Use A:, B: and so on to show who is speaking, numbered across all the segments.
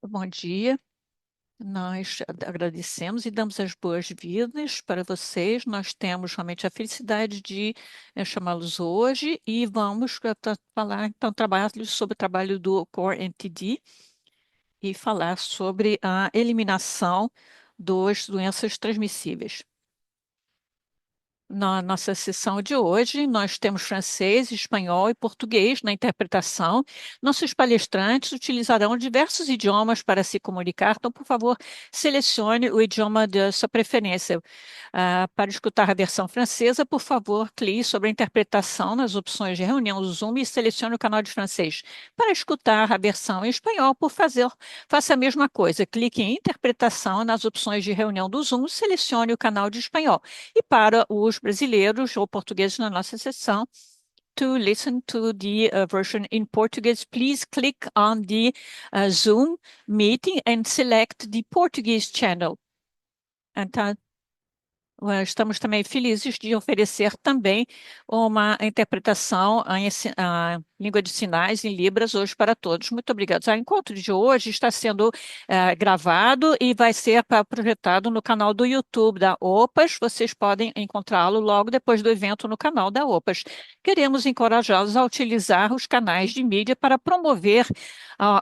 A: Bom dia. Nós agradecemos e damos as boas-vindas para vocês. Nós temos realmente a felicidade de chamá-los hoje e vamos falar, então, trabalhar sobre o trabalho do Core NTD e falar sobre a eliminação das doenças transmissíveis. Na nossa sessão de hoje, nós temos francês, espanhol e português na interpretação. Nossos palestrantes utilizarão diversos idiomas para se comunicar, então, por favor, selecione o idioma de sua preferência. Para escutar a versão francesa, por favor, clique sobre a interpretação nas opções de reunião do Zoom e selecione o canal de francês. Para escutar a versão em espanhol, faça a mesma coisa. Clique em interpretação nas opções de reunião do Zoom, selecione o canal de espanhol. E para os brasileiros ou portugueses na nossa sessão, to listen to the version in Portuguese, please click on the Zoom meeting and select the Portuguese channel. Então, estamos também felizes de oferecer também uma interpretação em língua de sinais em Libras hoje para todos. Muito obrigada. O encontro de hoje está sendo gravado e vai ser projetado no canal do YouTube da OPAS. Vocês podem encontrá-lo logo depois do evento no canal da OPAS. Queremos encorajá-los a utilizar os canais de mídia para promover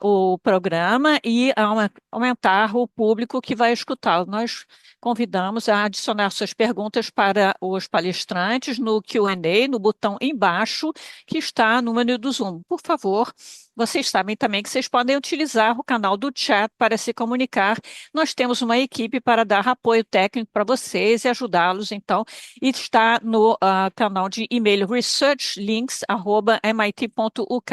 A: o programa e aumentar o público que vai escutá-lo. Nós convidamos a adicionar suas perguntas para os palestrantes no Q&A, no botão embaixo, que está no menu do Zoom. Por favor, vocês sabem também que vocês podem utilizar o canal do chat para se comunicar. Nós temos uma equipe para dar apoio técnico para vocês e ajudá-los, então, e está no canal de e-mail researchlinks@mit.uk.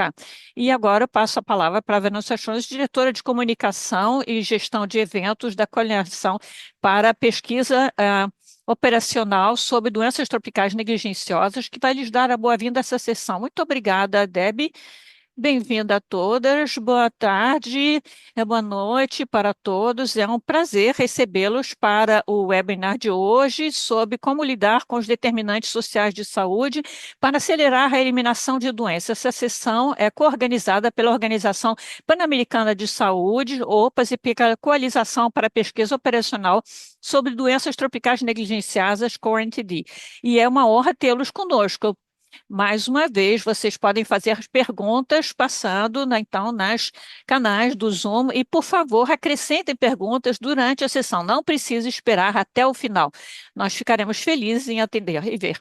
A: E agora eu passo a palavra para a Vanessa Jones, diretora de comunicação e gestão de eventos da Coordenação para a pesquisa operacional sobre doenças tropicais negligenciosas, que vai lhes dar a boa-vinda a essa sessão. Muito obrigada, Debbie. Bem-vinda a todas, boa tarde, boa noite para todos. É um prazer recebê-los para o webinar de hoje sobre como lidar com os determinantes sociais de saúde para acelerar a eliminação de doenças. Essa sessão é coorganizada pela Organização Pan-Americana de Saúde, OPAS, e pela Coalização para a Pesquisa Operacional sobre Doenças Tropicais Negligenciadas, CORE-NTD. E é uma honra tê-los conosco. Mais uma vez, vocês podem fazer as perguntas passando, então, nas canais do Zoom e, por favor, acrescentem perguntas durante a sessão. Não precisa esperar até o final. Nós ficaremos felizes em atender e ver.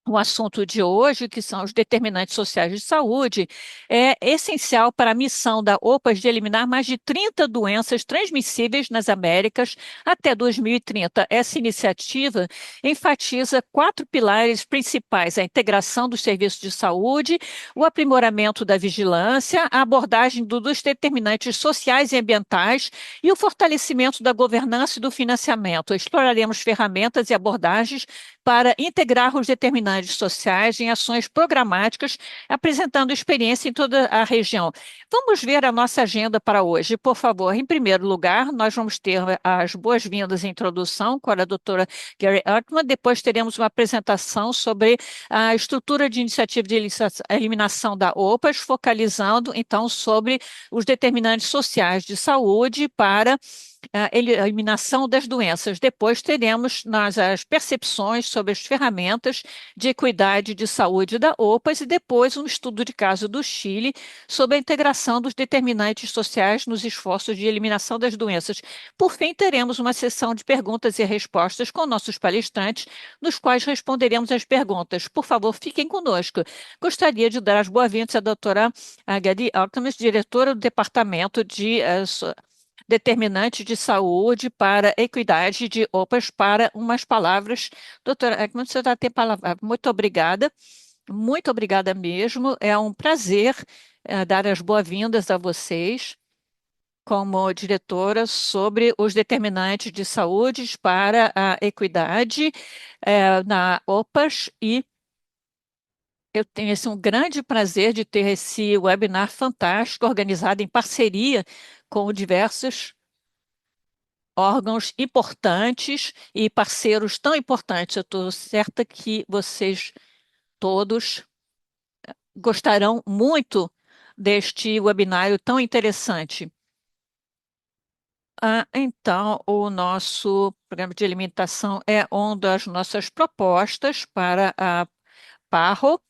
A: O assunto de hoje, que são os determinantes sociais de saúde, é essencial para a missão da OPAS de eliminar mais de 30 doenças transmissíveis nas Américas até 2030. Essa iniciativa enfatiza 4 pilares principais: a integração dos serviços de saúde, o aprimoramento da vigilância, a abordagem dos determinantes sociais e ambientais e o fortalecimento da governança e do financiamento. Exploraremos ferramentas e abordagens para integrar os determinantes sociais em ações programáticas, apresentando experiência em toda a região. Vamos ver a nossa agenda para hoje, por favor. Em primeiro lugar, nós vamos ter as boas-vindas em introdução com a doutora Gary Altman, depois teremos uma apresentação sobre a estrutura de iniciativa de eliminação da OPAS, focalizando, então, sobre os determinantes sociais de saúde para a eliminação das doenças. Depois teremos as percepções sobre as ferramentas de equidade de saúde da OPAS e depois um estudo de caso do Chile sobre a integração dos determinantes sociais nos esforços de eliminação das doenças. Por fim, teremos uma sessão de perguntas e respostas com nossos palestrantes, nos quais responderemos as perguntas. Por favor, fiquem conosco. Gostaria de dar as boas-vindas à doutora Gadi Altamas, diretora do Departamento de Determinantes de Saúde para Equidade de OPAS, para umas palavras. Doutora Ekman, você vai ter palavra. Muito obrigada mesmo. É um prazer dar as boas-vindas a vocês como diretora sobre os determinantes de saúde para a equidade na OPAS, e eu tenho um grande prazer de ter esse webinar fantástico, organizado em parceria com diversos órgãos importantes e parceiros tão importantes. Eu estou certa que vocês todos gostarão muito deste webinário tão interessante. Então, o nosso programa de alimentação é uma das nossas propostas para a PARO,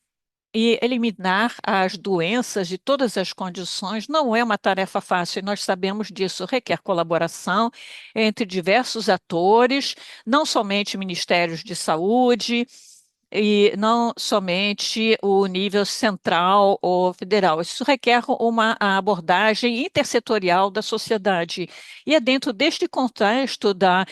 A: e eliminar as doenças de todas as condições não é uma tarefa fácil, e nós sabemos disso, requer colaboração entre diversos atores, não somente ministérios de saúde, e não somente o nível central ou federal. Isso requer uma abordagem intersetorial da sociedade. E é dentro deste contexto do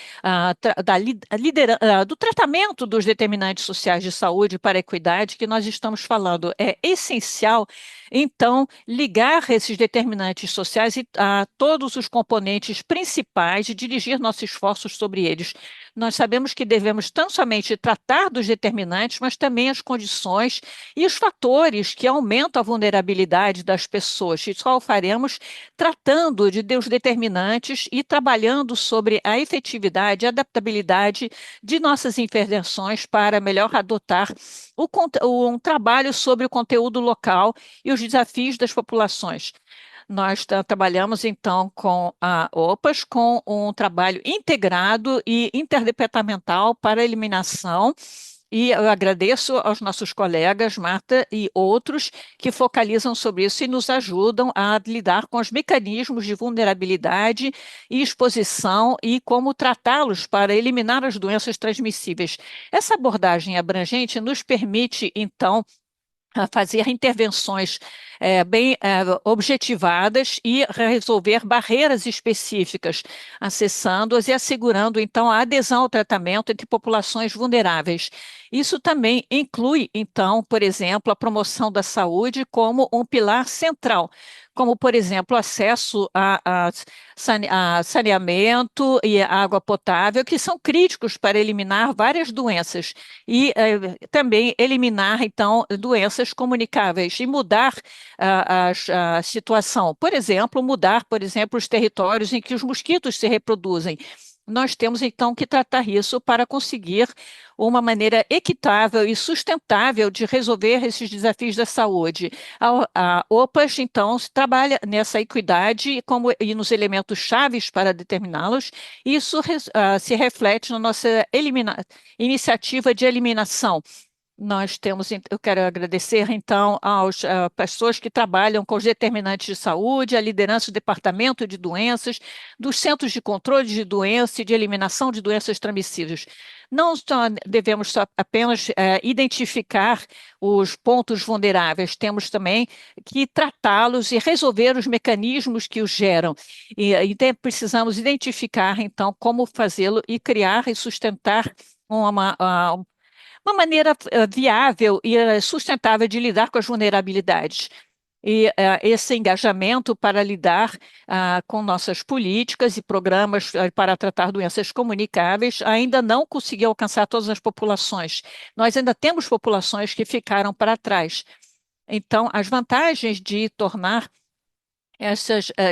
A: tratamento dos determinantes sociais de saúde para a equidade que nós estamos falando. É essencial, então, ligar esses determinantes sociais a todos os componentes principais e dirigir nossos esforços sobre eles. Nós sabemos que devemos tão somente tratar dos determinantes, mas também as condições e os fatores que aumentam a vulnerabilidade das pessoas. E só o faremos tratando dos determinantes e trabalhando sobre a efetividade e adaptabilidade de nossas intervenções para melhor adotar um trabalho sobre o conteúdo local e os desafios das populações. Nós trabalhamos, então, com a OPAS, com um trabalho integrado e interdepartamental para a eliminação. E eu agradeço aos nossos colegas, Marta e outros, que focalizam sobre isso e nos ajudam a lidar com os mecanismos de vulnerabilidade e exposição e como tratá-los para eliminar as doenças transmissíveis. Essa abordagem abrangente nos permite, então, a fazer intervenções bem objetivadas e resolver barreiras específicas, acessando-as e assegurando, então, a adesão ao tratamento entre populações vulneráveis. Isso também inclui, então, por exemplo, a promoção da saúde como um pilar central, como, por exemplo, acesso a saneamento e água potável, que são críticos para eliminar várias doenças e também eliminar, então, doenças comunicáveis e mudar a situação. Por exemplo, mudar, por exemplo, os territórios em que os mosquitos se reproduzem. Nós temos, então, que tratar isso para conseguir uma maneira equitável e sustentável de resolver esses desafios da saúde. A OPAS, então, trabalha nessa equidade e nos elementos chaves para determiná-los. Isso se reflete na nossa iniciativa de eliminação. Nós temos, eu quero agradecer então às pessoas que trabalham com os determinantes de saúde, a liderança do Departamento de Doenças, dos Centros de Controle de Doença e de Eliminação de Doenças Transmissíveis. Não devemos só apenas identificar os pontos vulneráveis, temos também que tratá-los e resolver os mecanismos que os geram. E precisamos identificar, então, como fazê-lo e criar e sustentar uma maneira viável e sustentável de lidar com as vulnerabilidades. E esse engajamento para lidar com nossas políticas e programas para tratar doenças comunicáveis ainda não conseguiu alcançar todas as populações. Nós ainda temos populações que ficaram para trás. Então, as vantagens de tornar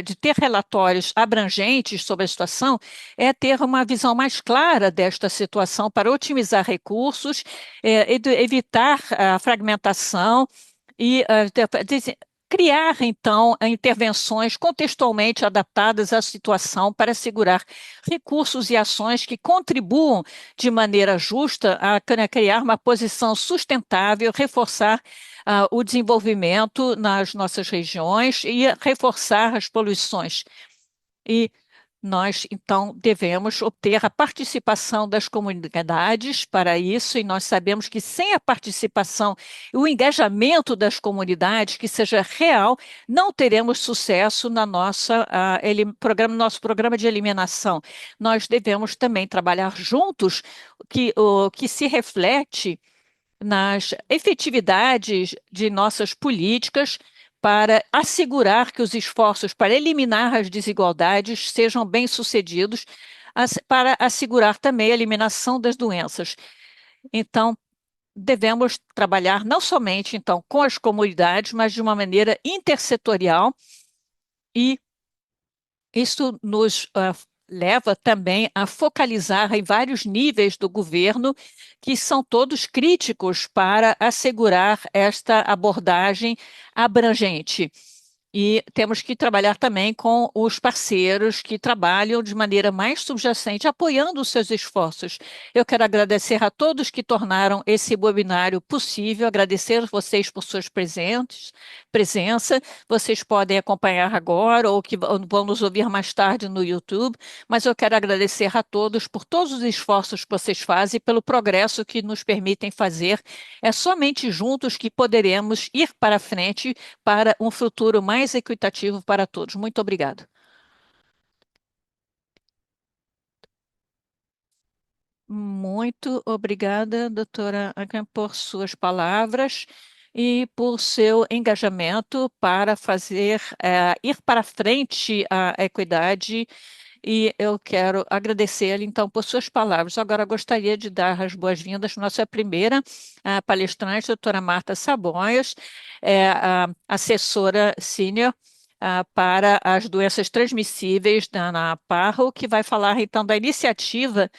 A: de ter relatórios abrangentes sobre a situação, é ter uma visão mais clara desta situação para otimizar recursos, evitar a fragmentação e criar, então, intervenções contextualmente adaptadas à situação para assegurar recursos e ações que contribuam de maneira justa a criar uma posição sustentável, reforçar o desenvolvimento nas nossas regiões e reforçar as poluições. E nós, então, devemos obter a participação das comunidades para isso, e nós sabemos que sem a participação e o engajamento das comunidades, que seja real, não teremos sucesso na nosso programa de eliminação. Nós devemos também trabalhar juntos, o que se reflete nas efetividades de nossas políticas para assegurar que os esforços para eliminar as desigualdades sejam bem-sucedidos, para assegurar também a eliminação das doenças. Então, devemos trabalhar não somente então com as comunidades, mas de uma maneira intersetorial, e isso nos leva também a focalizar em vários níveis do governo, que são todos críticos para assegurar esta abordagem abrangente. E temos que trabalhar também com os parceiros que trabalham de maneira mais subjacente, apoiando os seus esforços. Eu quero agradecer a todos que tornaram esse webinário possível, agradecer vocês por suas presença. Vocês podem acompanhar agora ou que vão nos ouvir mais tarde no YouTube, mas eu quero agradecer a todos por todos os esforços que vocês fazem e pelo progresso que nos permitem fazer. É somente juntos que poderemos ir para frente para um futuro mais equitativo para todos. Muito obrigado. Muito obrigada, doutora Akan, por suas palavras e por seu engajamento para fazer ir para frente a equidade. E eu quero agradecer-lhe, então, por suas palavras. Agora, gostaria de dar as boas-vindas à nossa primeira palestrante, doutora Marta Saboias, a assessora sênior para as doenças transmissíveis na Parro, que vai falar, então, da iniciativa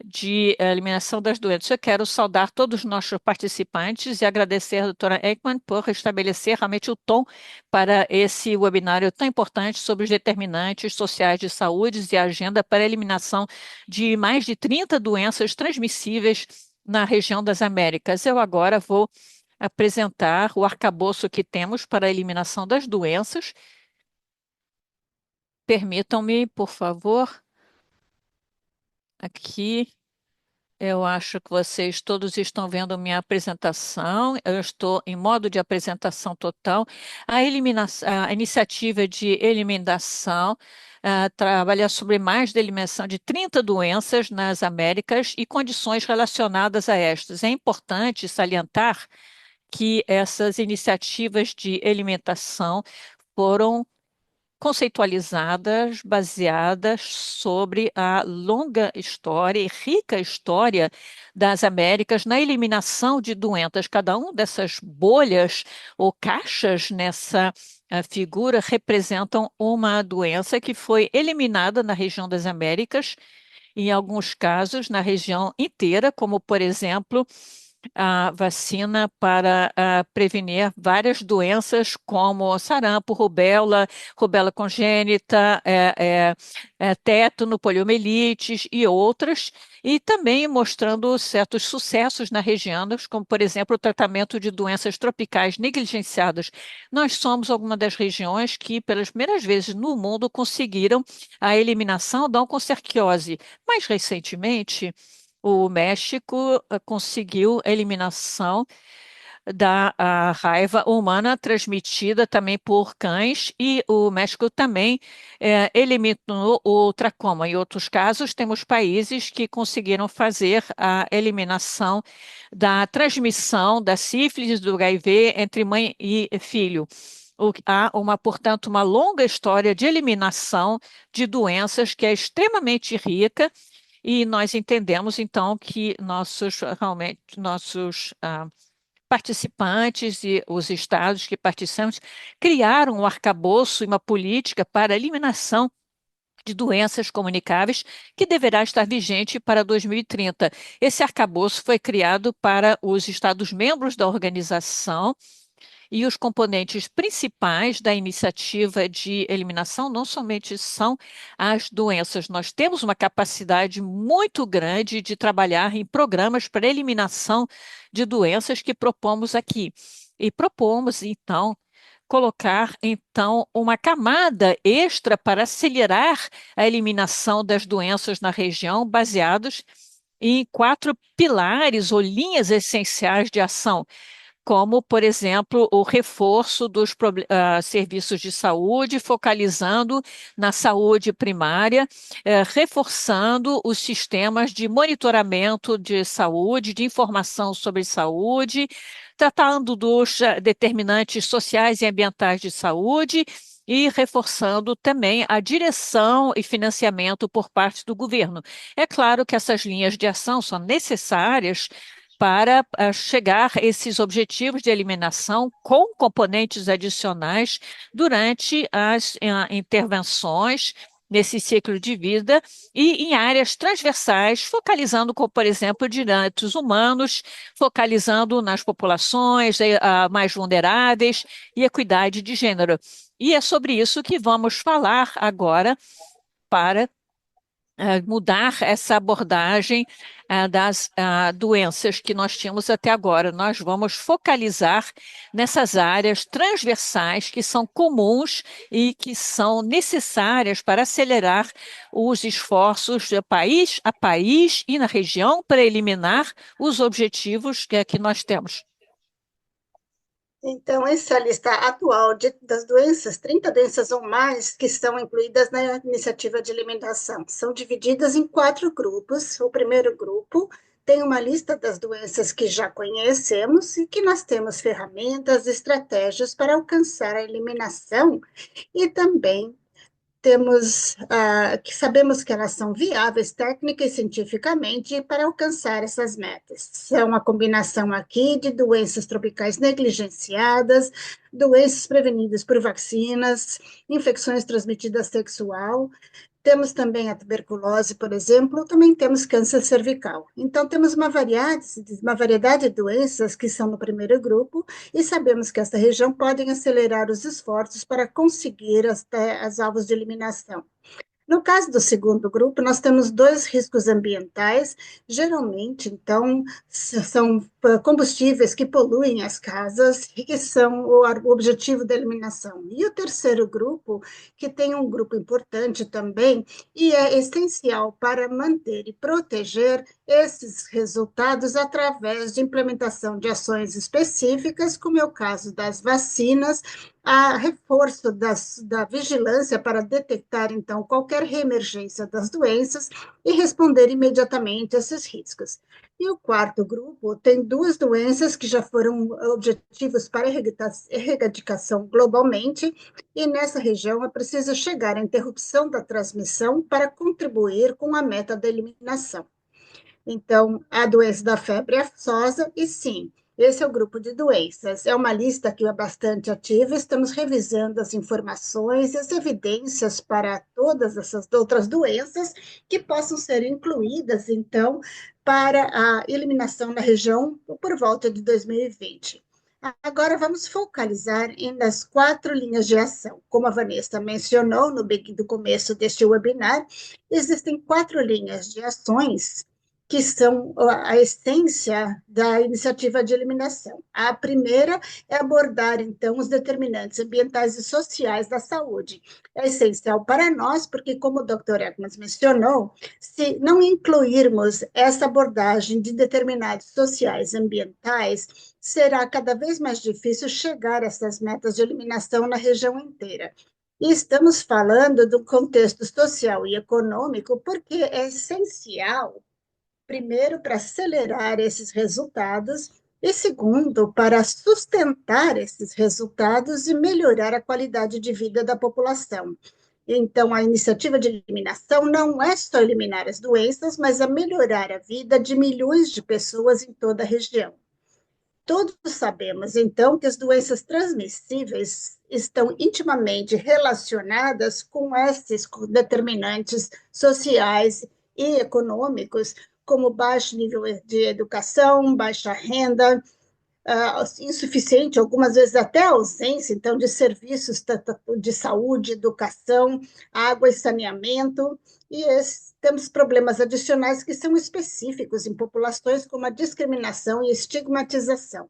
A: de eliminação das doenças. Eu quero saudar todos os nossos participantes e agradecer a doutora Ekman por estabelecer realmente o tom para esse webinário tão importante sobre os determinantes sociais de saúde e a agenda para a eliminação de mais de 30 doenças transmissíveis na região das Américas. Eu agora vou apresentar o arcabouço que temos para a eliminação das doenças. Permitam-me, por favor, aqui. Eu acho que vocês todos estão vendo minha apresentação. Eu estou em modo de apresentação total. A iniciativa de eliminação trabalha sobre mais da eliminação de 30 doenças nas Américas e condições relacionadas a estas. É importante salientar que essas iniciativas de alimentação foram conceitualizadas, baseadas sobre a longa história e rica história das Américas na eliminação de doenças. Cada uma dessas bolhas ou caixas nessa figura representam uma doença que foi eliminada na região das Américas, em alguns casos na região inteira, como por exemplo a vacina para prevenir várias doenças como sarampo, rubéola congênita, tétano, poliomielites e outras, e também mostrando certos sucessos na região, como por exemplo o tratamento de doenças tropicais negligenciadas. Nós somos alguma das regiões que, pelas primeiras vezes no mundo, conseguiram a eliminação da oncocerciose. Mais recentemente, o México conseguiu a eliminação da raiva humana transmitida também por cães e o México também eliminou o tracoma. Em outros casos, temos países que conseguiram fazer a eliminação da transmissão da sífilis, do HIV entre mãe e filho. Há portanto, uma longa história de eliminação de doenças que é extremamente rica e nós entendemos, então, que realmente, nossos participantes e os estados que participam criaram um arcabouço e uma política para a eliminação de doenças comunicáveis que deverá estar vigente para 2030. Esse arcabouço foi criado para os Estados-membros da organização e os componentes principais da iniciativa de eliminação não somente são as doenças, nós temos uma capacidade muito grande de trabalhar em programas para eliminação de doenças que propomos aqui. E propomos, então, colocar, então, uma camada extra para acelerar a eliminação das doenças na região, baseados em 4 pilares ou linhas essenciais de ação como, por exemplo, o reforço dos serviços de saúde, focalizando na saúde primária, reforçando os sistemas de monitoramento de saúde, de informação sobre saúde, tratando dos determinantes sociais e ambientais de saúde e reforçando também a direção e financiamento por parte do governo. É claro que essas linhas de ação são necessárias para chegar a esses objetivos de eliminação com componentes adicionais durante as intervenções nesse ciclo de vida e em áreas transversais, focalizando, como, por exemplo, direitos humanos, focalizando nas populações mais vulneráveis e equidade de gênero. E é sobre isso que vamos falar agora para mudar essa abordagem das doenças que nós tínhamos até agora. Nós vamos focalizar nessas áreas transversais que são comuns e que são necessárias para acelerar os esforços de país a país e na região para eliminar os objetivos que nós temos.
B: Então, essa é a lista atual das doenças, 30 doenças ou mais, que são incluídas na iniciativa de eliminação. São divididas em 4 grupos. O primeiro grupo tem uma lista das doenças que já conhecemos e que nós temos ferramentas, estratégias para alcançar a eliminação e também que sabemos que elas são viáveis técnica e cientificamente para alcançar essas metas. São a combinação aqui de doenças tropicais negligenciadas, doenças prevenidas por vacinas, infecções transmitidas sexual, temos também a tuberculose, por exemplo, também temos câncer cervical. Então, temos uma variedade de doenças que são no primeiro grupo e sabemos que essa região podem acelerar os esforços para conseguir as alvos de eliminação. No caso do segundo grupo, nós temos 2 riscos ambientais, geralmente, então, são combustíveis que poluem as casas e que são o objetivo da eliminação. E o terceiro grupo, que tem um grupo importante também, e é essencial para manter e proteger esses resultados através de implementação de ações específicas, como é o caso das vacinas, a reforço da vigilância para detectar, então, qualquer reemergência das doenças e responder imediatamente a esses riscos. E o quarto grupo tem 2 doenças que já foram objetivos para erradicação globalmente, e nessa região é preciso chegar à interrupção da transmissão para contribuir com a meta da eliminação. Então, a doença da febre aftosa, e sim, esse é o grupo de doenças. É uma lista que é bastante ativa, estamos revisando as informações e as evidências para todas essas outras doenças que possam ser incluídas, então, para a eliminação na região por volta de 2020. Agora vamos focalizar nas 4 linhas de ação. Como a Vanessa mencionou no começo deste webinar, existem 4 linhas de ações que são a essência da iniciativa de eliminação. A primeira é abordar, então, os determinantes ambientais e sociais da saúde. É essencial para nós, porque, como o Dr. Ekman mencionou, se não incluirmos essa abordagem de determinados sociais e ambientais, será cada vez mais difícil chegar a essas metas de eliminação na região inteira. E estamos falando do contexto social e econômico, porque é essencial primeiro, para acelerar esses resultados, e segundo, para sustentar esses resultados e melhorar a qualidade de vida da população. Então, a iniciativa de eliminação não é só eliminar as doenças, mas a melhorar a vida de milhões de pessoas em toda a região. Todos sabemos, então, que as doenças transmissíveis estão intimamente relacionadas com esses determinantes sociais e econômicos, como baixo nível de educação, baixa renda, insuficiente, algumas vezes até ausência, então, de serviços de saúde, educação, água e saneamento, e temos problemas adicionais que são específicos em populações como a discriminação e estigmatização.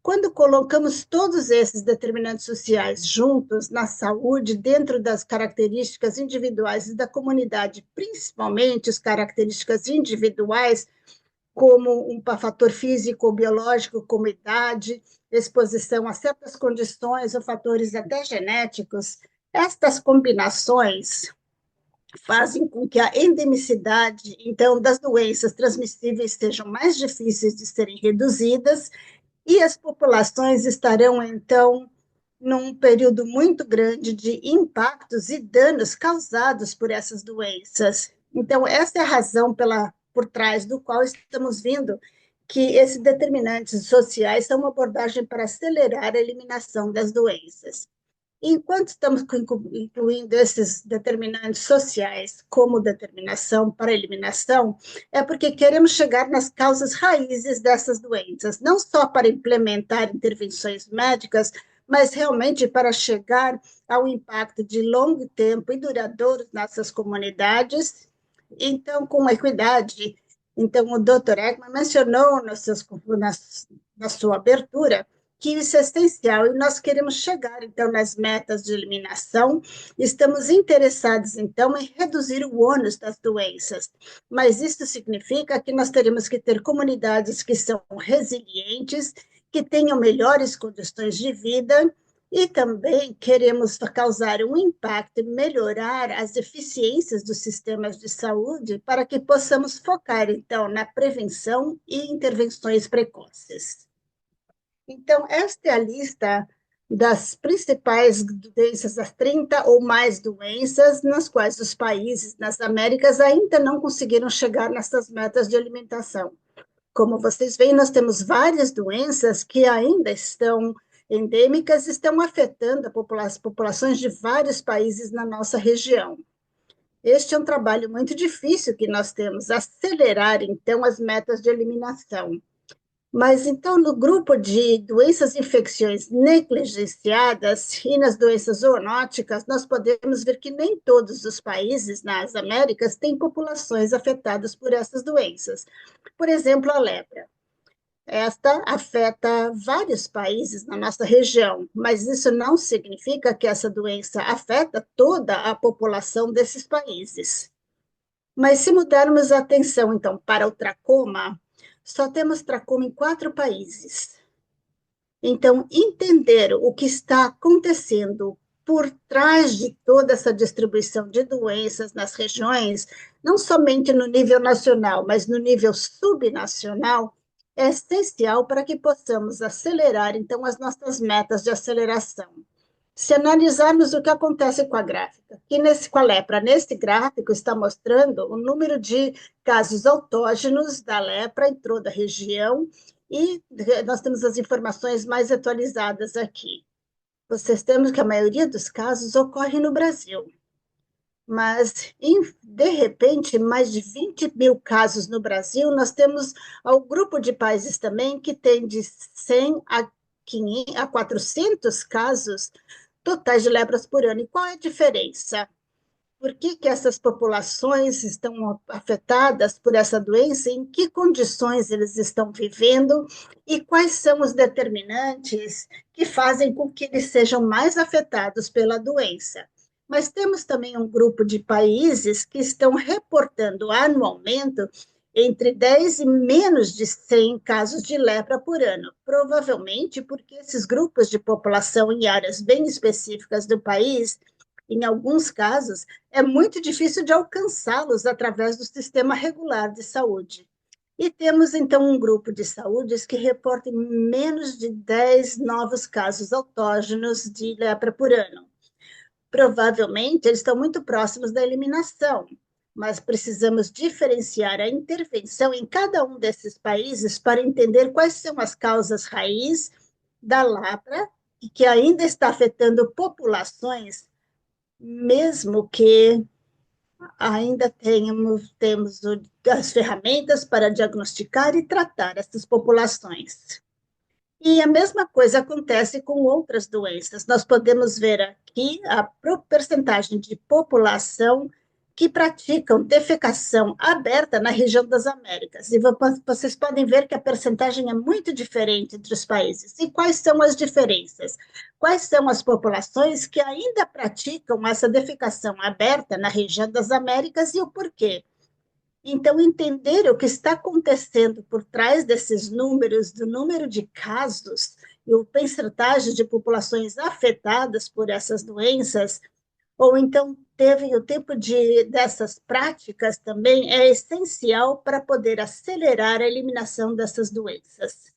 B: Quando colocamos todos esses determinantes sociais juntos na saúde, dentro das características individuais e da comunidade, principalmente as características individuais, como um fator físico ou biológico, como idade, exposição a certas condições ou fatores até genéticos, estas combinações fazem com que a endemicidade, então, das doenças transmissíveis sejam mais difíceis de serem reduzidas e as populações estarão, então, num período muito grande de impactos e danos causados por essas doenças. Então, essa é a razão por trás do qual estamos vendo que esses determinantes sociais são uma abordagem para acelerar a eliminação das doenças. Enquanto estamos incluindo esses determinantes sociais como determinação para eliminação, é porque queremos chegar nas causas raízes dessas doenças, não só para implementar intervenções médicas, mas realmente para chegar ao impacto de longo tempo e duradouro nessas comunidades, então com equidade. Então, o Dr. Ekman mencionou na sua abertura que isso é essencial e nós queremos chegar, então, nas metas de eliminação. Estamos interessados, então, em reduzir o ônus das doenças, mas isso significa que nós teremos que ter comunidades que são resilientes, que tenham melhores condições de vida e também queremos causar um impacto e melhorar as eficiências dos sistemas de saúde para que possamos focar, então, na prevenção e intervenções precoces. Então, esta é a lista das principais doenças, das 30 ou mais doenças, nas quais os países nas Américas ainda não conseguiram chegar nessas metas de alimentação. Como vocês veem, nós temos várias doenças que ainda estão endêmicas, estão afetando as populações de vários países na nossa região. Este é um trabalho muito difícil que nós temos, acelerar, então, as metas de eliminação. Mas, então, no grupo de doenças e infecções negligenciadas e nas doenças zoonóticas, nós podemos ver que nem todos os países nas Américas têm populações afetadas por essas doenças. Por exemplo, a lepra. Esta afeta vários países na nossa região, mas isso não significa que essa doença afeta toda a população desses países. Mas se mudarmos a atenção, então, para o tracoma, só temos tracoma em 4 países. Então, entender o que está acontecendo por trás de toda essa distribuição de doenças nas regiões, não somente no nível nacional, mas no nível subnacional, é essencial para que possamos acelerar, então, as nossas metas de aceleração. Se analisarmos o que acontece com a gráfica, com a lepra, nesse gráfico está mostrando o número de casos autógenos da lepra em toda a região, e nós temos as informações mais atualizadas aqui. Vocês temos que a maioria dos casos ocorre no Brasil, mas, de repente, mais de 20 mil casos no Brasil, nós temos um grupo de países também que tem de 100 a 500, a 400 casos totais de lepras por ano. E qual é a diferença? Por que essas populações estão afetadas por essa doença? Em que condições eles estão vivendo? E quais são os determinantes que fazem com que eles sejam mais afetados pela doença? Mas temos também um grupo de países que estão reportando anualmente entre 10 e menos de 100 casos de lepra por ano, provavelmente porque esses grupos de população em áreas bem específicas do país, em alguns casos, é muito difícil de alcançá-los através do sistema regular de saúde. E temos, então, um grupo de saúdes que reporta menos de 10 novos casos autógenos de lepra por ano. Provavelmente, eles estão muito próximos da eliminação, mas precisamos diferenciar a intervenção em cada um desses países para entender quais são as causas raiz da lepra e que ainda está afetando populações, mesmo que ainda temos as ferramentas para diagnosticar e tratar essas populações. E a mesma coisa acontece com outras doenças. Nós podemos ver aqui a percentagem de população que praticam defecação aberta na região das Américas. E vocês podem ver que a percentagem é muito diferente entre os países. E quais são as diferenças? Quais são as populações que ainda praticam essa defecação aberta na região das Américas e o porquê? Então, entender o que está acontecendo por trás desses números, do número de casos e o percentagem de populações afetadas por essas doenças, ou então teve o tempo dessas práticas também, é essencial para poder acelerar a eliminação dessas doenças.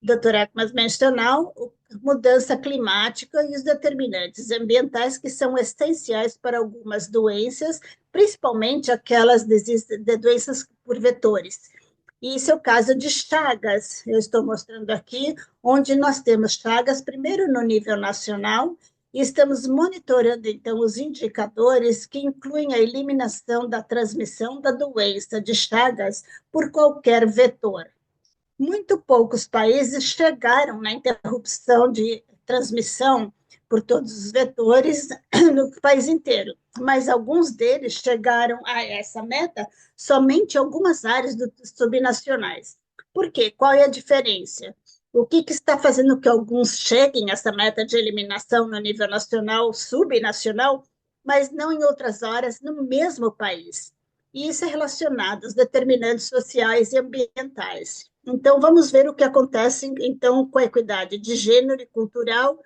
B: Dr. Ekman mencionou a mudança climática e os determinantes ambientais que são essenciais para algumas doenças, principalmente aquelas de doenças por vetores. E esse é o caso de Chagas, eu estou mostrando aqui, onde nós temos Chagas, primeiro no nível nacional, e estamos monitorando, então, os indicadores que incluem a eliminação da transmissão da doença de Chagas por qualquer vetor. Muito poucos países chegaram na interrupção de transmissão por todos os vetores no país inteiro, mas alguns deles chegaram a essa meta somente em algumas áreas subnacionais. Por quê? Qual é a diferença? O que está fazendo que alguns cheguem a essa meta de eliminação no nível nacional, subnacional, mas não em outras áreas no mesmo país? E isso é relacionado aos determinantes sociais e ambientais. Então, vamos ver o que acontece, então, com a equidade de gênero e cultural.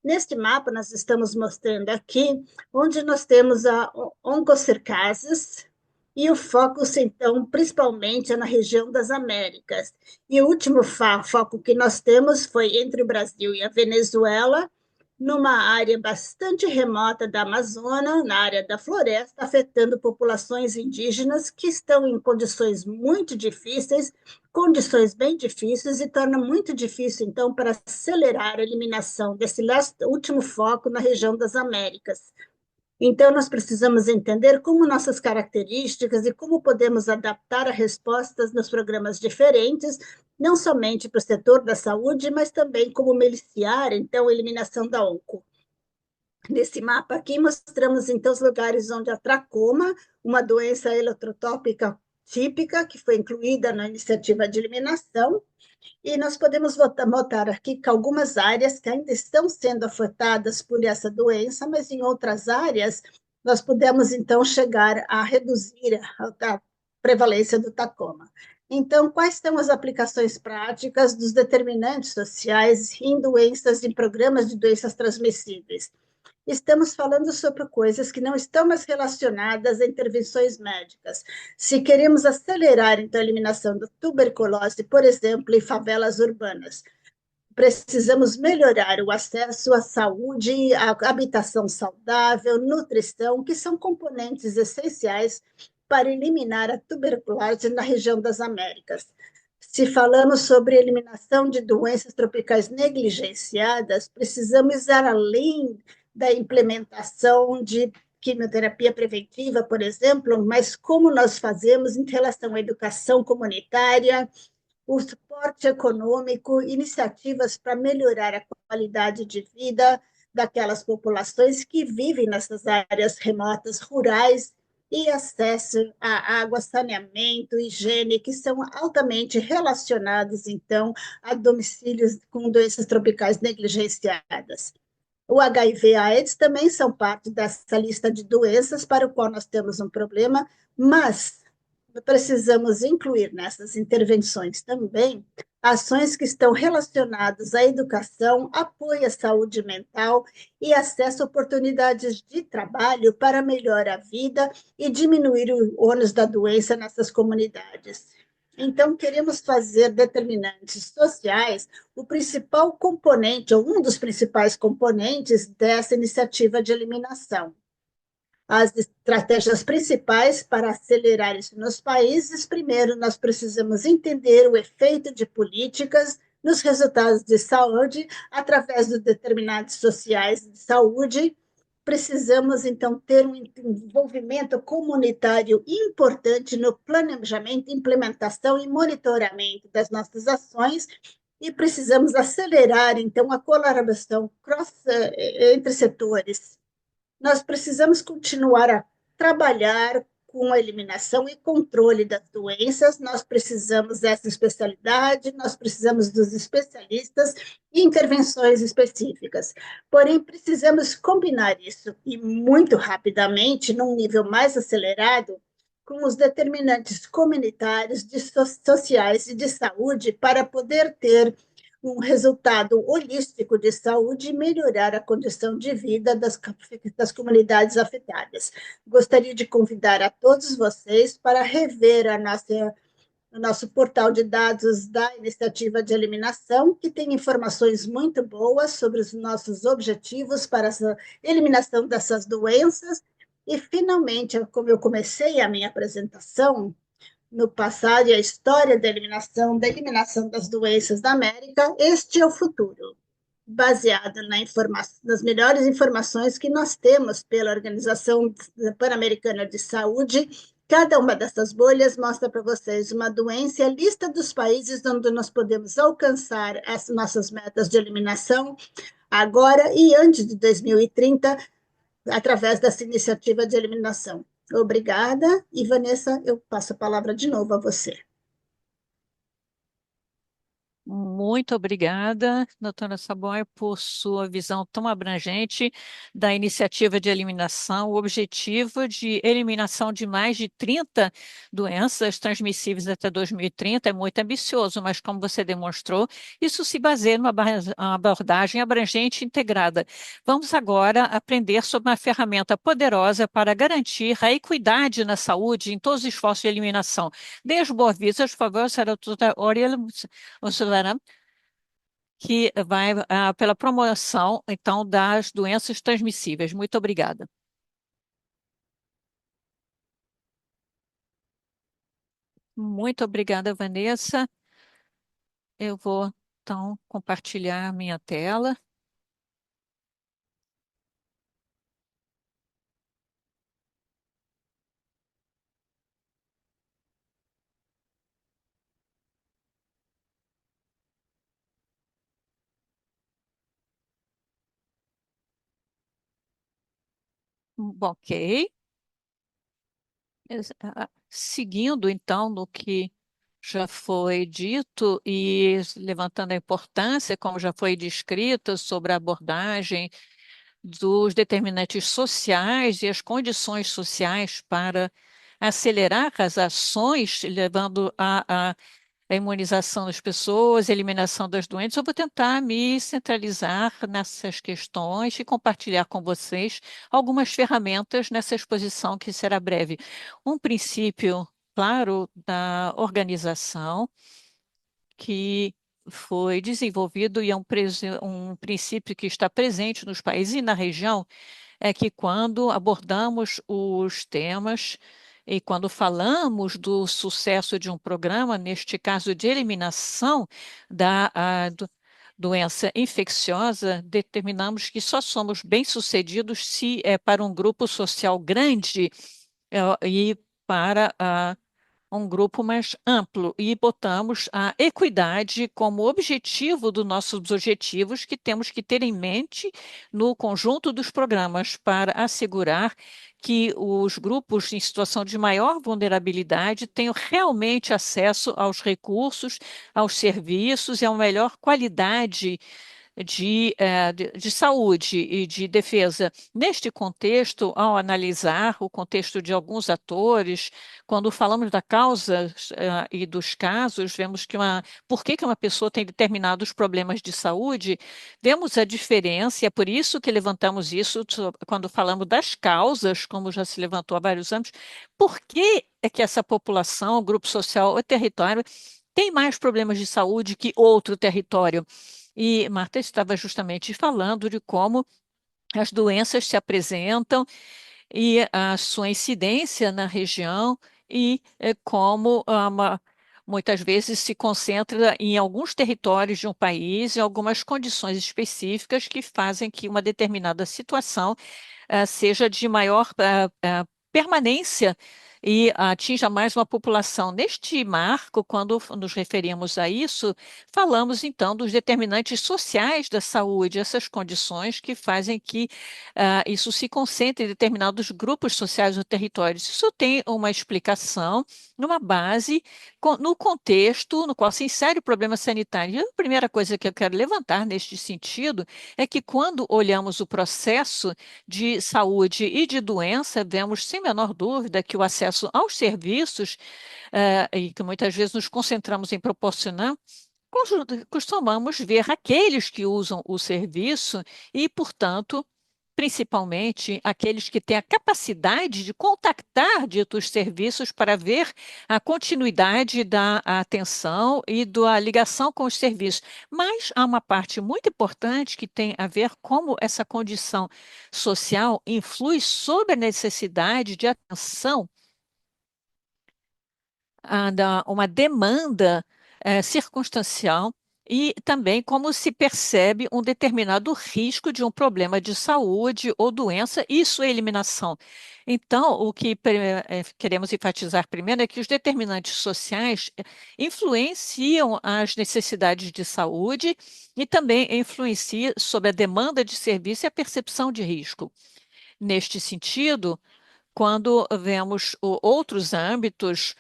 B: Neste mapa, nós estamos mostrando aqui, onde nós temos a oncocercases, e o foco, então, principalmente é na região das Américas. E o último foco que nós temos foi entre o Brasil e a Venezuela, numa área bastante remota da Amazônia, na área da floresta, afetando populações indígenas que estão em condições muito difíceis, condições bem difíceis, e torna muito difícil, então, para acelerar a eliminação desse último foco na região das Américas. Então, nós precisamos entender como nossas características e como podemos adaptar as respostas nos programas diferentes, não somente para o setor da saúde, mas também como meliciar, então, a eliminação da onco. Nesse mapa aqui, mostramos, então, os lugares onde a tracoma, uma doença eletrotópica típica, que foi incluída na iniciativa de eliminação, e nós podemos notar aqui que algumas áreas que ainda estão sendo afetadas por essa doença, mas em outras áreas nós pudemos, então, chegar a reduzir a prevalência do tacoma. Então, quais são as aplicações práticas dos determinantes sociais em doenças, em programas de doenças transmissíveis? Estamos falando sobre coisas que não estão mais relacionadas a intervenções médicas. Se queremos acelerar, então, a eliminação da tuberculose, por exemplo, em favelas urbanas, precisamos melhorar o acesso à saúde, à habitação saudável, nutrição, que são componentes essenciais para eliminar a tuberculose na região das Américas. Se falamos sobre eliminação de doenças tropicais negligenciadas, precisamos ir além da implementação de quimioterapia preventiva, por exemplo, mas como nós fazemos em relação à educação comunitária, o suporte econômico, iniciativas para melhorar a qualidade de vida daquelas populações que vivem nessas áreas remotas, rurais, e acesso à água, saneamento, higiene, que são altamente relacionados, então, a domicílios com doenças tropicais negligenciadas. O HIV/AIDS também são parte dessa lista de doenças para o qual nós temos um problema, mas precisamos incluir nessas intervenções também ações que estão relacionadas à educação, apoio à saúde mental e acesso a oportunidades de trabalho para melhorar a vida e diminuir o ônus da doença nessas comunidades. Então, queremos fazer determinantes sociais o principal componente, ou um dos principais componentes dessa iniciativa de eliminação. As estratégias principais para acelerar isso nos países: primeiro, nós precisamos entender o efeito de políticas nos resultados de saúde através dos determinantes sociais de saúde. Precisamos, então, ter um envolvimento comunitário importante no planejamento, implementação e monitoramento das nossas ações, e precisamos acelerar, então, a colaboração entre setores. Nós precisamos continuar a trabalhar com a eliminação e controle das doenças, nós precisamos dessa especialidade, nós precisamos dos especialistas e intervenções específicas. Porém, precisamos combinar isso, e muito rapidamente, num nível mais acelerado, com os determinantes comunitários, sociais e de saúde, para poder ter um resultado holístico de saúde e melhorar a condição de vida das comunidades afetadas. Gostaria de convidar a todos vocês para rever o nosso portal de dados da iniciativa de eliminação, que tem informações muito boas sobre os nossos objetivos para a eliminação dessas doenças. E, finalmente, como eu comecei a minha apresentação, no passado e a história da eliminação das doenças da América, este é o futuro. baseado nas melhores informações que nós temos pela Organização Pan-Americana de Saúde. Cada uma dessas bolhas mostra para vocês uma doença e a lista dos países onde nós podemos alcançar as nossas metas de eliminação agora e antes de 2030, através dessa iniciativa de eliminação. Obrigada. E, Vanessa, eu passo a palavra de novo a você.
A: Muito obrigada, doutora Saboy, por sua visão tão abrangente da iniciativa de eliminação. O objetivo de eliminação de mais de 30 doenças transmissíveis até 2030 é muito ambicioso, mas como você demonstrou, isso se baseia numa abordagem abrangente e integrada. Vamos agora aprender sobre uma ferramenta poderosa para garantir a equidade na saúde em todos os esforços de eliminação. Dê as boas-vindas, por favor, senhora doutora Oriel Silveira, que vai pela promoção, então, das doenças transmissíveis. Muito obrigada. Muito obrigada, Vanessa. Eu vou, então, compartilhar a minha tela. Bom, ok. Seguindo, então, no que já foi dito e levantando a importância, como já foi descrito, sobre a abordagem dos determinantes sociais e as condições sociais para acelerar as ações, levando a imunização das pessoas, a eliminação das doenças. Eu vou tentar me centralizar nessas questões e compartilhar com vocês algumas ferramentas nessa exposição que será breve. Um princípio, claro, da organização que foi desenvolvido e é um princípio que está presente nos países e na região, é que quando abordamos os temas e quando falamos do sucesso de um programa, neste caso de eliminação da doença infecciosa, determinamos que só somos bem-sucedidos se é para um grupo social grande e para um grupo mais amplo e botamos a equidade como objetivo dos nossos objetivos que temos que ter em mente no conjunto dos programas para assegurar que os grupos em situação de maior vulnerabilidade tenham realmente acesso aos recursos, aos serviços e a uma melhor qualidade de saúde e de defesa. Neste contexto, ao analisar o contexto de alguns atores, quando falamos da causa e dos casos, vemos por que uma pessoa tem determinados problemas de saúde, vemos a diferença, e é por isso que levantamos isso quando falamos das causas, como já se levantou há vários anos, por que é que essa população, o grupo social ou território tem mais problemas de saúde que outro território? E Marta estava justamente falando de como as doenças se apresentam e a sua incidência na região e como muitas vezes se concentra em alguns territórios de um país, em algumas condições específicas que fazem que uma determinada situação seja de maior permanência e atinja mais uma população. Neste marco, quando nos referimos a isso, falamos então dos determinantes sociais da saúde, essas condições que fazem que isso se concentre em determinados grupos sociais ou territórios. Isso tem uma explicação numa base, no contexto no qual se insere o problema sanitário. E a primeira coisa que eu quero levantar neste sentido é que quando olhamos o processo de saúde e de doença, vemos sem menor dúvida que o acesso aos serviços, e que muitas vezes nos concentramos em proporcionar, costumamos ver aqueles que usam o serviço e, portanto, principalmente aqueles que têm a capacidade de contactar ditos serviços para ver a continuidade da atenção e da ligação com os serviços. Mas há uma parte muito importante que tem a ver como essa condição social influi sobre a necessidade de atenção, uma demanda circunstancial e também como se percebe um determinado risco de um problema de saúde ou doença e sua eliminação. Então, o que queremos enfatizar primeiro é que os determinantes sociais influenciam as necessidades de saúde e também influenciam sobre a demanda de serviço e a percepção de risco. Neste sentido, quando vemos outros âmbitos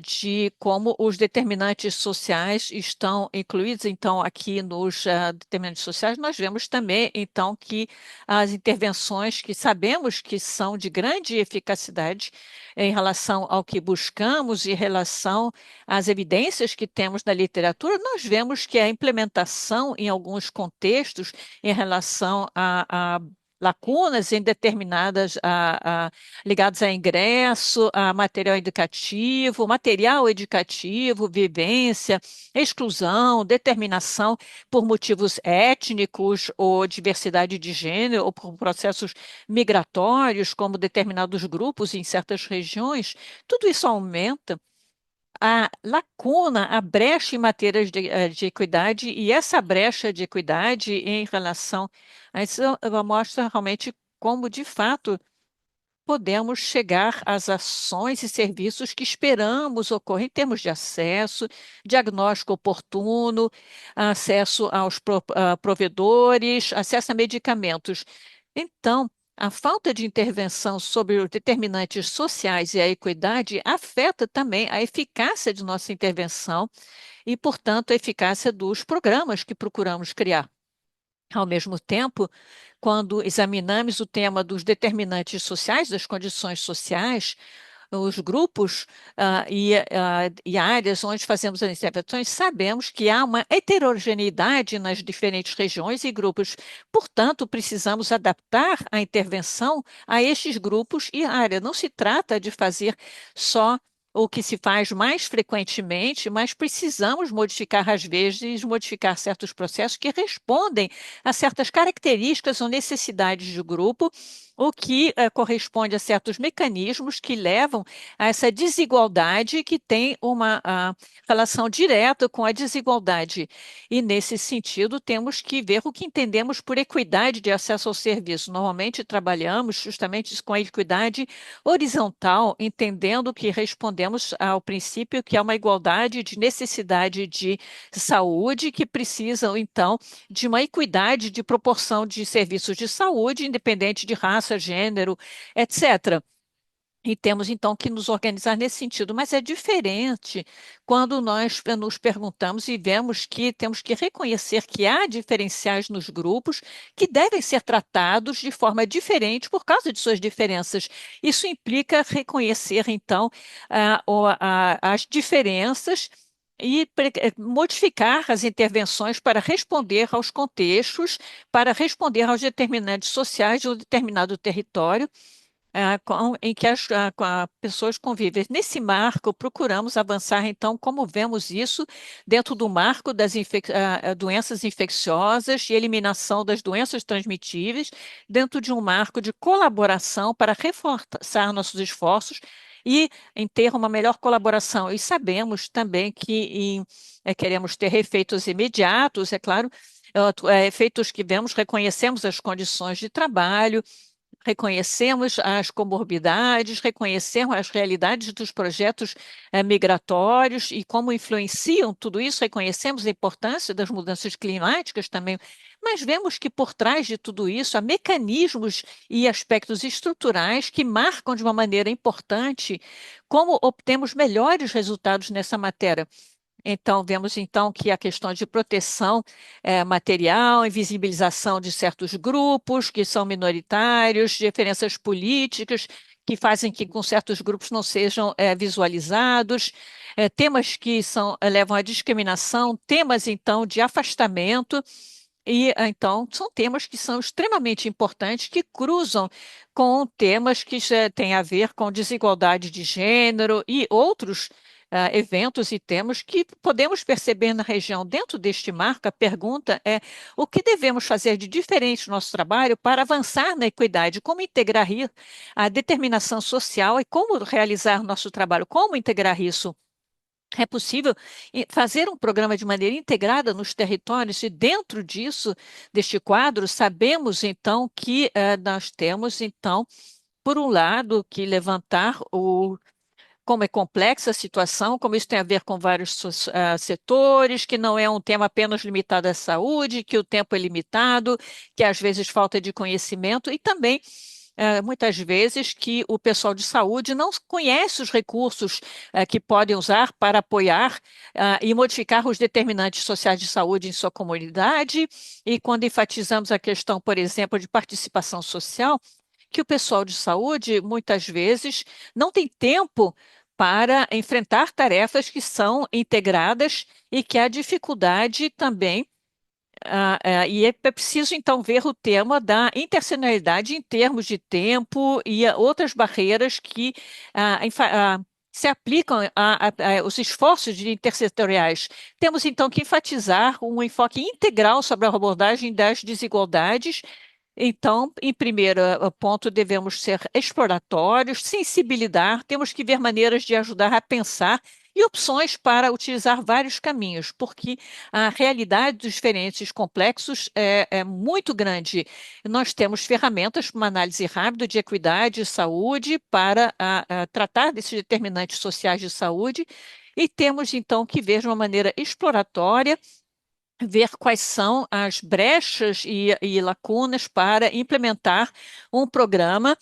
A: de como os determinantes sociais estão incluídos, então, aqui nos determinantes sociais, nós vemos também, então, que as intervenções que sabemos que são de grande eficacidade em relação ao que buscamos, em relação às evidências que temos na literatura, nós vemos que a implementação em alguns contextos em relação a lacunas em determinadas ligados a ingresso, a material educativo, vivência, exclusão, determinação por motivos étnicos ou diversidade de gênero ou por processos migratórios, como determinados grupos em certas regiões, tudo isso aumenta a lacuna, a brecha em matérias de equidade, e essa brecha de equidade em relação a isso mostra realmente como, de fato, podemos chegar às ações e serviços que esperamos ocorrer em termos de acesso, diagnóstico oportuno, acesso aos provedores, acesso a medicamentos. Então, a falta de intervenção sobre os determinantes sociais e a equidade afeta também a eficácia de nossa intervenção e, portanto, a eficácia dos programas que procuramos criar. Ao mesmo tempo, quando examinamos o tema dos determinantes sociais, das condições sociais, os grupos e áreas onde fazemos as intervenções, sabemos que há uma heterogeneidade nas diferentes regiões e grupos. Portanto, precisamos adaptar a intervenção a estes grupos e área. Não se trata de fazer só o que se faz mais frequentemente, mas precisamos modificar, às vezes, modificar certos processos que respondem a certas características ou necessidades do grupo, o que corresponde a certos mecanismos que levam a essa desigualdade que tem uma relação direta com a desigualdade. E, nesse sentido, temos que ver o que entendemos por equidade de acesso ao serviço. Normalmente trabalhamos justamente com a equidade horizontal, entendendo que respondemos ao princípio que há uma igualdade de necessidade de saúde que precisam, então, de uma equidade de proporção de serviços de saúde, independente de raça, gênero, etc. E temos, então, que nos organizar nesse sentido. Mas é diferente quando nós nos perguntamos e vemos que temos que reconhecer que há diferenciais nos grupos que devem ser tratados de forma diferente por causa de suas diferenças. Isso implica reconhecer, então, as diferenças e modificar as intervenções para responder aos contextos, para responder aos determinantes sociais de um determinado território em que pessoas convivem. Nesse marco, procuramos avançar, então, como vemos isso dentro do marco das doenças infecciosas e eliminação das doenças transmitíveis, dentro de um marco de colaboração para reforçar nossos esforços e em ter uma melhor colaboração. E sabemos também que queremos ter efeitos imediatos, é claro, efeitos que vemos, reconhecemos as condições de trabalho, reconhecemos as comorbidades, reconhecemos as realidades dos projetos migratórios e como influenciam tudo isso, reconhecemos a importância das mudanças climáticas também, mas vemos que por trás de tudo isso há mecanismos e aspectos estruturais que marcam de uma maneira importante como obtemos melhores resultados nessa matéria. Então, vemos então que a questão de proteção material, invisibilização de certos grupos que são minoritários, diferenças políticas que fazem que certos grupos não sejam visualizados, temas que levam à discriminação, temas então de afastamento. E então são temas que são extremamente importantes, que cruzam com temas que já têm a ver com desigualdade de gênero e outros eventos e temas que podemos perceber na região. Dentro deste marco, a pergunta é o que devemos fazer de diferente no nosso trabalho para avançar na equidade, como integrar a determinação social e como realizar nosso trabalho, como integrar isso É possível fazer um programa de maneira integrada nos territórios e dentro disso, deste quadro, sabemos então que nós temos então, por um lado, que levantar como é complexa a situação, como isso tem a ver com vários setores, que não é um tema apenas limitado à saúde, que o tempo é limitado, que às vezes falta de conhecimento e também muitas vezes que o pessoal de saúde não conhece os recursos que podem usar para apoiar e modificar os determinantes sociais de saúde em sua comunidade. E quando enfatizamos a questão, por exemplo, de participação social, que o pessoal de saúde muitas vezes não tem tempo para enfrentar tarefas que são integradas e que há dificuldade também e é preciso, então, ver o tema da interseccionalidade em termos de tempo e outras barreiras que se aplicam aos esforços intersetoriais. Temos, então, que enfatizar um enfoque integral sobre a abordagem das desigualdades. Então, em primeiro ponto, devemos ser exploratórios, sensibilizar, temos que ver maneiras de ajudar a pensar e opções para utilizar vários caminhos, porque a realidade dos diferentes complexos é muito grande. Nós temos ferramentas para uma análise rápida de equidade e saúde para tratar desses determinantes sociais de saúde, e temos então que ver de uma maneira exploratória ver quais são as brechas e lacunas para implementar um programa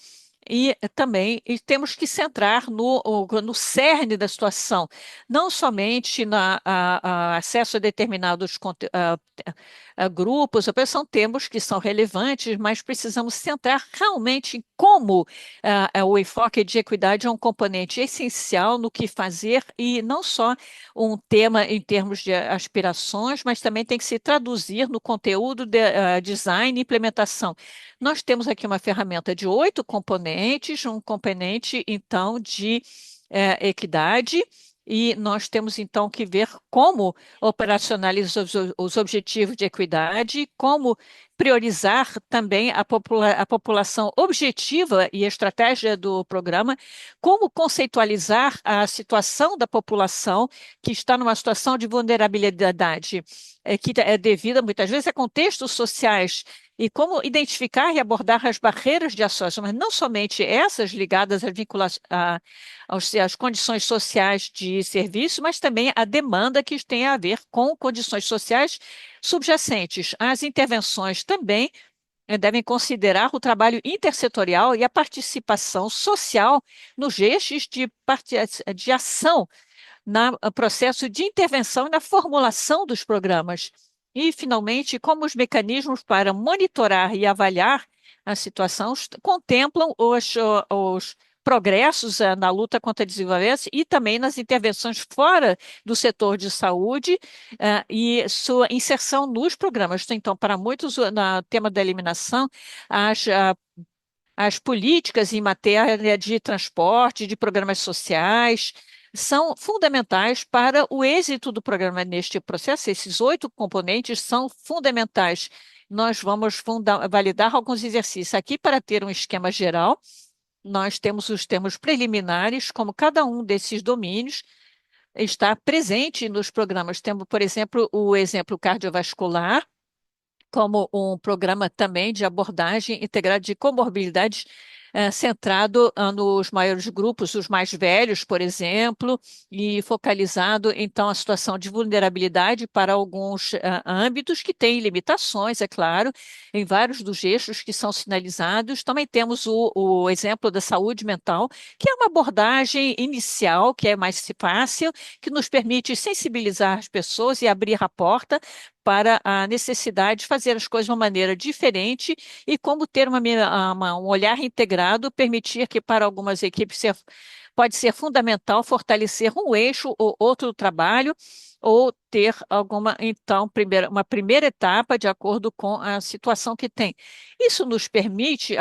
A: e também temos que centrar no cerne da situação, não somente na acesso a determinados grupos, são temas que são relevantes, mas precisamos centrar realmente em como o enfoque de equidade é um componente essencial no que fazer e não só um tema em termos de aspirações, mas também tem que se traduzir no conteúdo de design e implementação. Nós temos aqui uma ferramenta de 8 componentes, um componente, então, de equidade, e nós temos, então, que ver como operacionalizar os objetivos de equidade, como priorizar também a população objetiva e a estratégia do programa, como conceitualizar a situação da população que está numa situação de vulnerabilidade, que é devida muitas vezes a contextos sociais e como identificar e abordar as barreiras de ações, mas não somente essas ligadas às condições sociais de serviço, mas também a demanda que tem a ver com condições sociais subjacentes. As intervenções também devem considerar o trabalho intersetorial e a participação social nos eixos de ação no processo de intervenção e na formulação dos programas. E, finalmente, como os mecanismos para monitorar e avaliar a situação contemplam os progressos na luta contra a desigualdade e também nas intervenções fora do setor de saúde e sua inserção nos programas. Então, para muitos, no tema da eliminação, as, ah, as políticas em matéria de transporte, de programas sociais, são fundamentais para o êxito do programa neste processo. Esses 8 componentes são fundamentais. Nós vamos validar alguns exercícios aqui para ter um esquema geral. Nós temos os termos preliminares, como cada um desses domínios está presente nos programas. Temos, por exemplo, o exemplo cardiovascular, como um programa também de abordagem integrada de comorbilidades centrado nos maiores grupos, os mais velhos, por exemplo, e focalizado, então, a situação de vulnerabilidade para alguns âmbitos que têm limitações, é claro, em vários dos eixos que são sinalizados. Também temos o exemplo da saúde mental, que é uma abordagem inicial, que é mais fácil, que nos permite sensibilizar as pessoas e abrir a porta para a necessidade de fazer as coisas de uma maneira diferente e como ter um olhar integrado, permitir que para algumas equipes pode ser fundamental fortalecer um eixo ou outro trabalho, ou ter então, uma primeira etapa de acordo com a situação que tem. Isso nos permite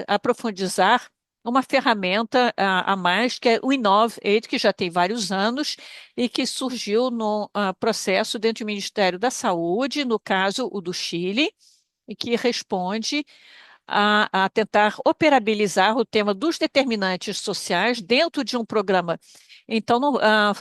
A: aprofundizar uma ferramenta a mais, que é o Inov8, que já tem vários anos e que surgiu no processo dentro do Ministério da Saúde, no caso o do Chile, e que responde a tentar operabilizar o tema dos determinantes sociais dentro de um programa. Então,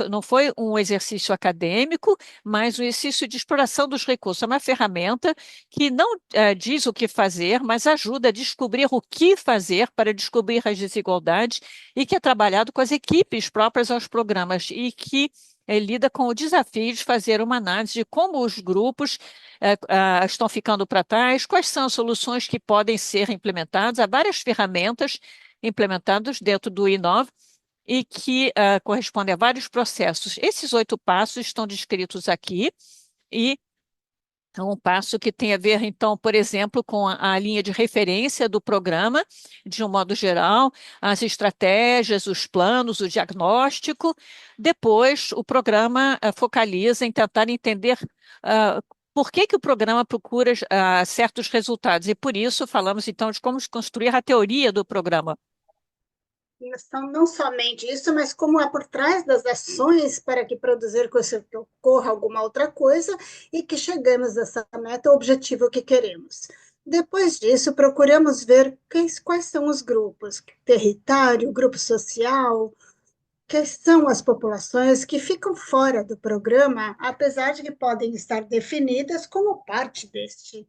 A: não foi um exercício acadêmico, mas um exercício de exploração dos recursos. É uma ferramenta que não diz o que fazer, mas ajuda a descobrir o que fazer para descobrir as desigualdades e que é trabalhado com as equipes próprias aos programas e que lida com o desafio de fazer uma análise de como os grupos estão ficando para trás, quais são as soluções que podem ser implementadas. Há várias ferramentas implementadas dentro do Inova e que correspondem a vários processos. Esses 8 passos estão descritos aqui e é um passo que tem a ver, então, por exemplo, com a linha de referência do programa, de um modo geral, as estratégias, os planos, o diagnóstico. Depois, o programa focaliza em tentar entender por que o programa procura certos resultados. E por isso falamos, então, de como construir a teoria do programa.
B: Então, não somente isso, mas como há por trás das ações para que produzir que ocorra alguma outra coisa e que chegamos a essa meta, o objetivo que queremos. Depois disso, procuramos ver quais são os grupos, território, grupo social, que são as populações que ficam fora do programa, apesar de que podem estar definidas como parte deste.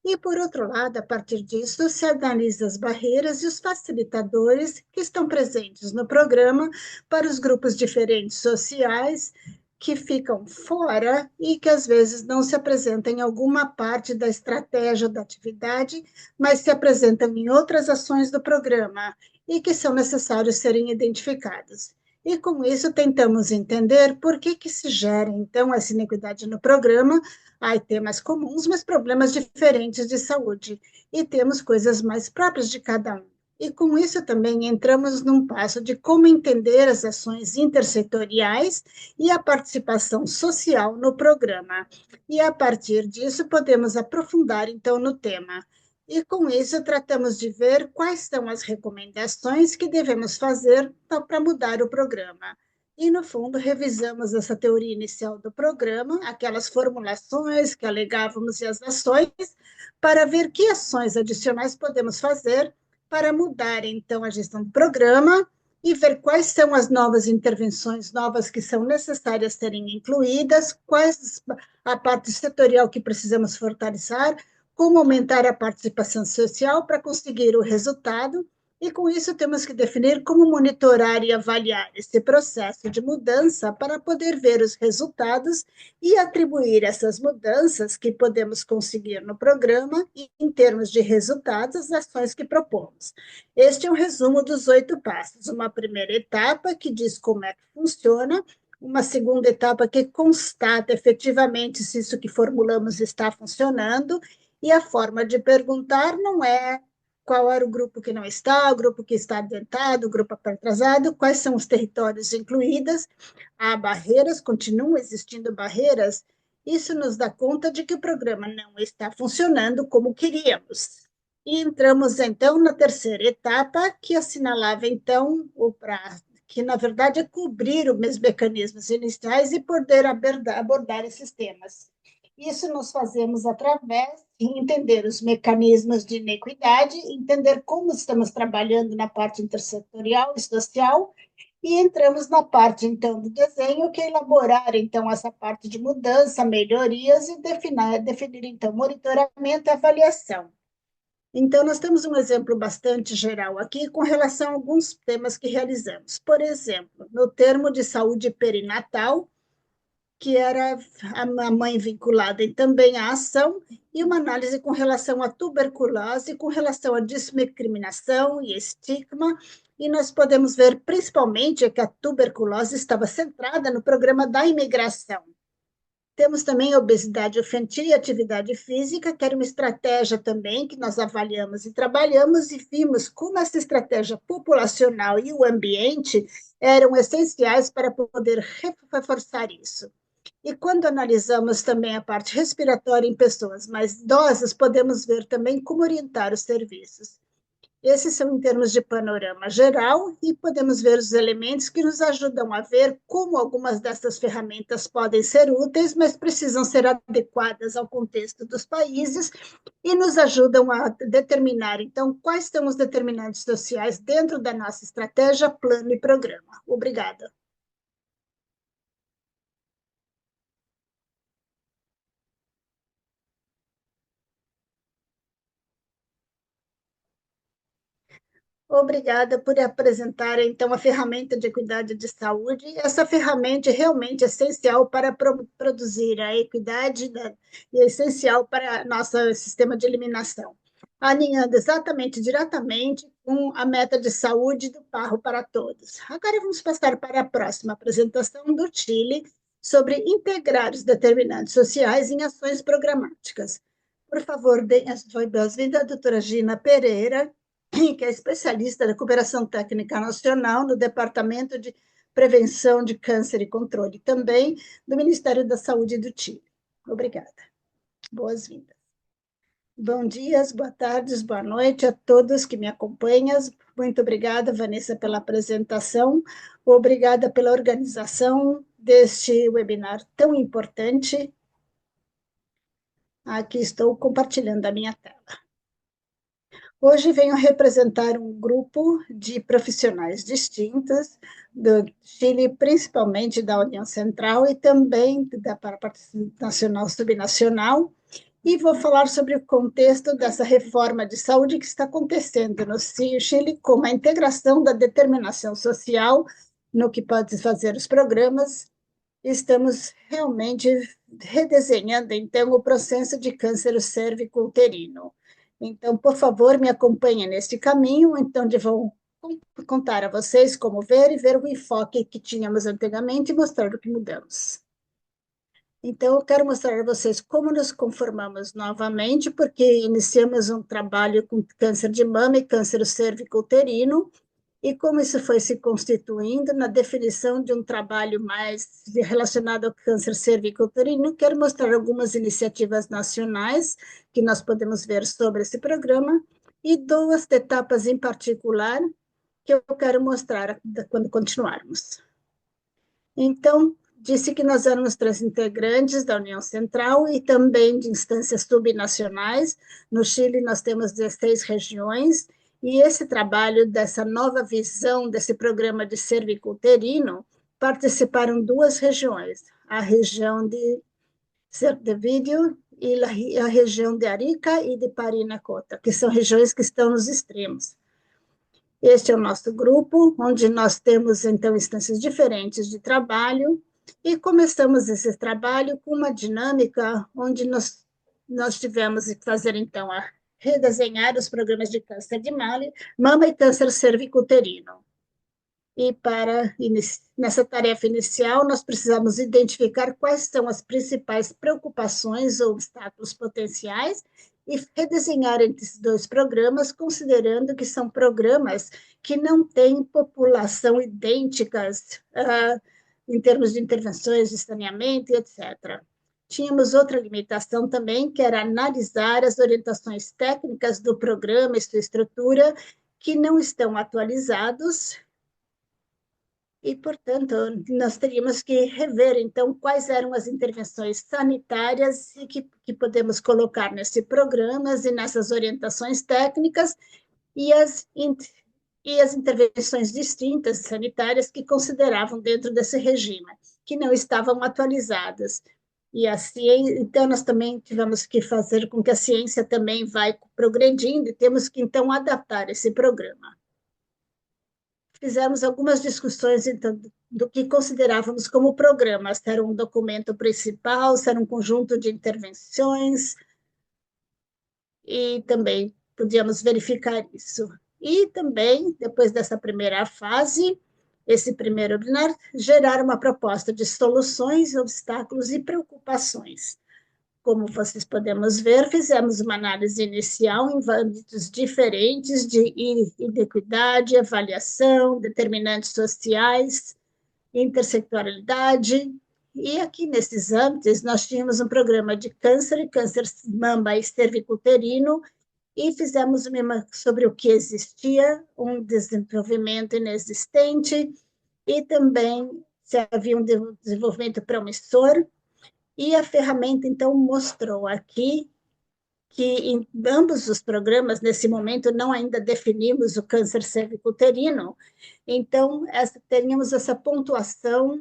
B: E, por outro lado, a partir disso, se analisa as barreiras e os facilitadores que estão presentes no programa para os grupos diferentes sociais que ficam fora e que às vezes não se apresentam em alguma parte da estratégia da atividade, mas se apresentam em outras ações do programa e que são necessários serem identificados. E com isso tentamos entender por que se gera então essa inequidade no programa. Há temas comuns, mas problemas diferentes de saúde. E temos coisas mais próprias de cada um. E com isso também entramos num passo de como entender as ações intersetoriais e a participação social no programa. E a partir disso podemos aprofundar então no tema. E com isso tratamos de ver quais são as recomendações que devemos fazer para mudar o programa. E, no fundo, revisamos essa teoria inicial do programa, aquelas formulações que alegávamos e as ações, para ver que ações adicionais podemos fazer para mudar, então, a gestão do programa e ver quais são as novas intervenções novas que são necessárias serem incluídas, quais a parte setorial que precisamos fortalecer, como aumentar a participação social para conseguir o resultado. E com isso temos que definir como monitorar e avaliar esse processo de mudança para poder ver os resultados e atribuir essas mudanças que podemos conseguir no programa e, em termos de resultados, as ações que propomos. Este é um resumo dos 8 passos. Uma primeira etapa que diz como é que funciona, uma segunda etapa que constata efetivamente se isso que formulamos está funcionando, e a forma de perguntar não é qual era o grupo que não está, o grupo que está adiantado, o grupo atrasado, quais são os territórios incluídos, há barreiras, continuam existindo barreiras, isso nos dá conta de que o programa não está funcionando como queríamos. E entramos, então, na terceira etapa, que assinalava, então, que, na verdade, é cobrir os mecanismos iniciais e poder abordar esses temas. Isso nós fazemos através de entender os mecanismos de inequidade, entender como estamos trabalhando na parte intersetorial e social, e entramos na parte, então, do desenho, que é elaborar, então, essa parte de mudança, melhorias e definir então, monitoramento e avaliação. Então, nós temos um exemplo bastante geral aqui com relação a alguns temas que realizamos. Por exemplo, no termo de saúde perinatal, que era a mãe vinculada também à ação, e uma análise com relação à tuberculose, com relação à discriminação e estigma, e nós podemos ver principalmente que a tuberculose estava centrada no programa da imigração. Temos também a obesidade infantil e atividade física, que era uma estratégia também que nós avaliamos e trabalhamos e vimos como essa estratégia populacional e o ambiente eram essenciais para poder reforçar isso. E quando analisamos também a parte respiratória em pessoas mais idosas, podemos ver também como orientar os serviços. Esses são em termos de panorama geral e podemos ver os elementos que nos ajudam a ver como algumas dessas ferramentas podem ser úteis, mas precisam ser adequadas ao contexto dos países e nos ajudam a determinar, então, quais são os determinantes sociais dentro da nossa estratégia, plano e programa. Obrigada. Obrigada por apresentar, então, a ferramenta de equidade de saúde. Essa ferramenta é realmente essencial para produzir a equidade e é essencial para nosso sistema de eliminação, alinhando exatamente, diretamente com a meta de saúde do Parro para Todos. Agora vamos passar para a próxima apresentação do Chile sobre integrar os determinantes sociais em ações programáticas. Por favor, deem as boas-vindas à doutora Gina Pereira, que é especialista da Cooperação Técnica Nacional no Departamento de Prevenção de Câncer e Controle, também do Ministério da Saúde do Chile. Obrigada. Boas-vindas. Bom dia, boa tarde, boa noite a todos que me acompanham. Muito obrigada, Vanessa, pela apresentação. Obrigada pela organização deste webinar tão importante. Aqui estou compartilhando a minha tela. Hoje venho representar um grupo de profissionais distintos do Chile, principalmente da União Central e também da parte nacional subnacional, e vou falar sobre o contexto dessa reforma de saúde que está acontecendo no Chile, com a integração da determinação social no que pode fazer os programas. Estamos realmente redesenhando, então, o processo de câncer cérvico-uterino. Então, por favor, me acompanhem neste caminho, então, vou contar a vocês como ver e ver o enfoque que tínhamos antigamente e mostrar o que mudamos. Então, eu quero mostrar a vocês como nos conformamos novamente, porque iniciamos um trabalho com câncer de mama e câncer cérvico-uterino, e como isso foi se constituindo na definição de um trabalho mais relacionado ao câncer cervicuterino, quero mostrar algumas iniciativas nacionais que nós podemos ver sobre esse programa e duas etapas em particular que eu quero mostrar quando continuarmos. Então, disse que nós éramos 3 integrantes da União Central e também de instâncias subnacionais. No Chile, nós temos 16 regiões, e esse trabalho dessa nova visão desse programa de cervicuterino participaram 2 regiões, a região de Cerdevídeo e a região de Arica e de Parinacota, que são regiões que estão nos extremos. Este é o nosso grupo, onde nós temos, então, instâncias diferentes de trabalho, e começamos esse trabalho com uma dinâmica onde nós tivemos que fazer, então, a redesenhar os programas de câncer de mama e câncer cervicuterino. E nessa tarefa inicial, nós precisamos identificar quais são as principais preocupações ou obstáculos potenciais e redesenhar esses 2 programas, considerando que são programas que não têm população idênticas em termos de intervenções de saneamento e etc. Tínhamos outra limitação também, que era analisar as orientações técnicas do programa e sua estrutura, que não estão atualizados, e, portanto, nós teríamos que rever, então, quais eram as intervenções sanitárias que podemos colocar nesse programa e nessas orientações técnicas, e as intervenções distintas sanitárias que consideravam dentro desse regime, que não estavam atualizadas. E assim, então, nós também tivemos que fazer com que a ciência também vai progredindo, e temos que, então, adaptar esse programa. Fizemos algumas discussões, então, do que considerávamos como programa, se era um documento principal, se era um conjunto de intervenções, e também podíamos verificar isso. E também, depois dessa primeira fase, esse primeiro webinar, gerar uma proposta de soluções, obstáculos e preocupações. Como vocês podemos ver, fizemos uma análise inicial em âmbitos diferentes de inequidade, avaliação, determinantes sociais, intersectorialidade, e aqui nesses âmbitos nós tínhamos um programa de câncer mama e cervicuterino, e fizemos uma sobre o que existia, um desenvolvimento inexistente, e também se havia um desenvolvimento promissor, e a ferramenta, então, mostrou aqui que em ambos os programas, nesse momento, não ainda definimos o câncer cervicuterino, então, teríamos essa pontuação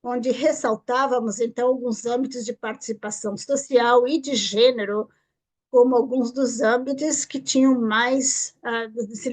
B: onde ressaltávamos, então, alguns âmbitos de participação social e de gênero, como alguns dos âmbitos que tinham mais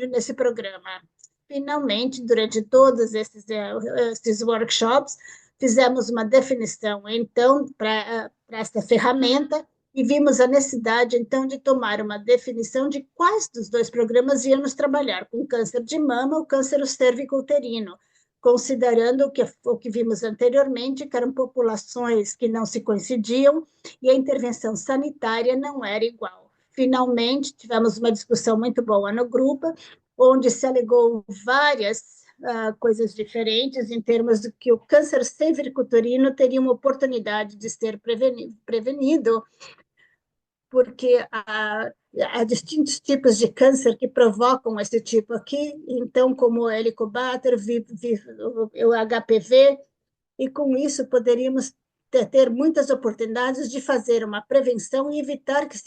B: nesse programa. Finalmente, durante todos esses workshops, fizemos uma definição, então, para esta ferramenta, e vimos a necessidade, então, de tomar uma definição de quais dos dois programas íamos trabalhar, com câncer de mama ou câncer cervicouterino, considerando o que vimos anteriormente, que eram populações que não se coincidiam e a intervenção sanitária não era igual. Finalmente, tivemos uma discussão muito boa no grupo, onde se alegou várias coisas diferentes em termos de que o câncer cervicuterino teria uma oportunidade de ser prevenido, porque há distintos tipos de câncer que provocam esse tipo aqui, então, como o Helicobacter, o HPV, e com isso poderíamos ter muitas oportunidades de fazer uma prevenção e evitar que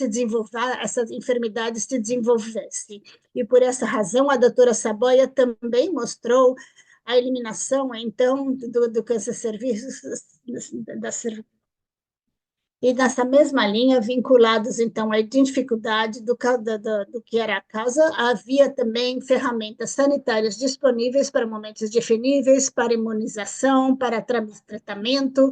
B: essa enfermidade se desenvolvesse. E por essa razão, a doutora Saboia também mostrou a eliminação, então, do câncer da e nessa mesma linha, vinculados então à dificuldade do que era a causa, havia também ferramentas sanitárias disponíveis para momentos definíveis, para imunização, para tratamento,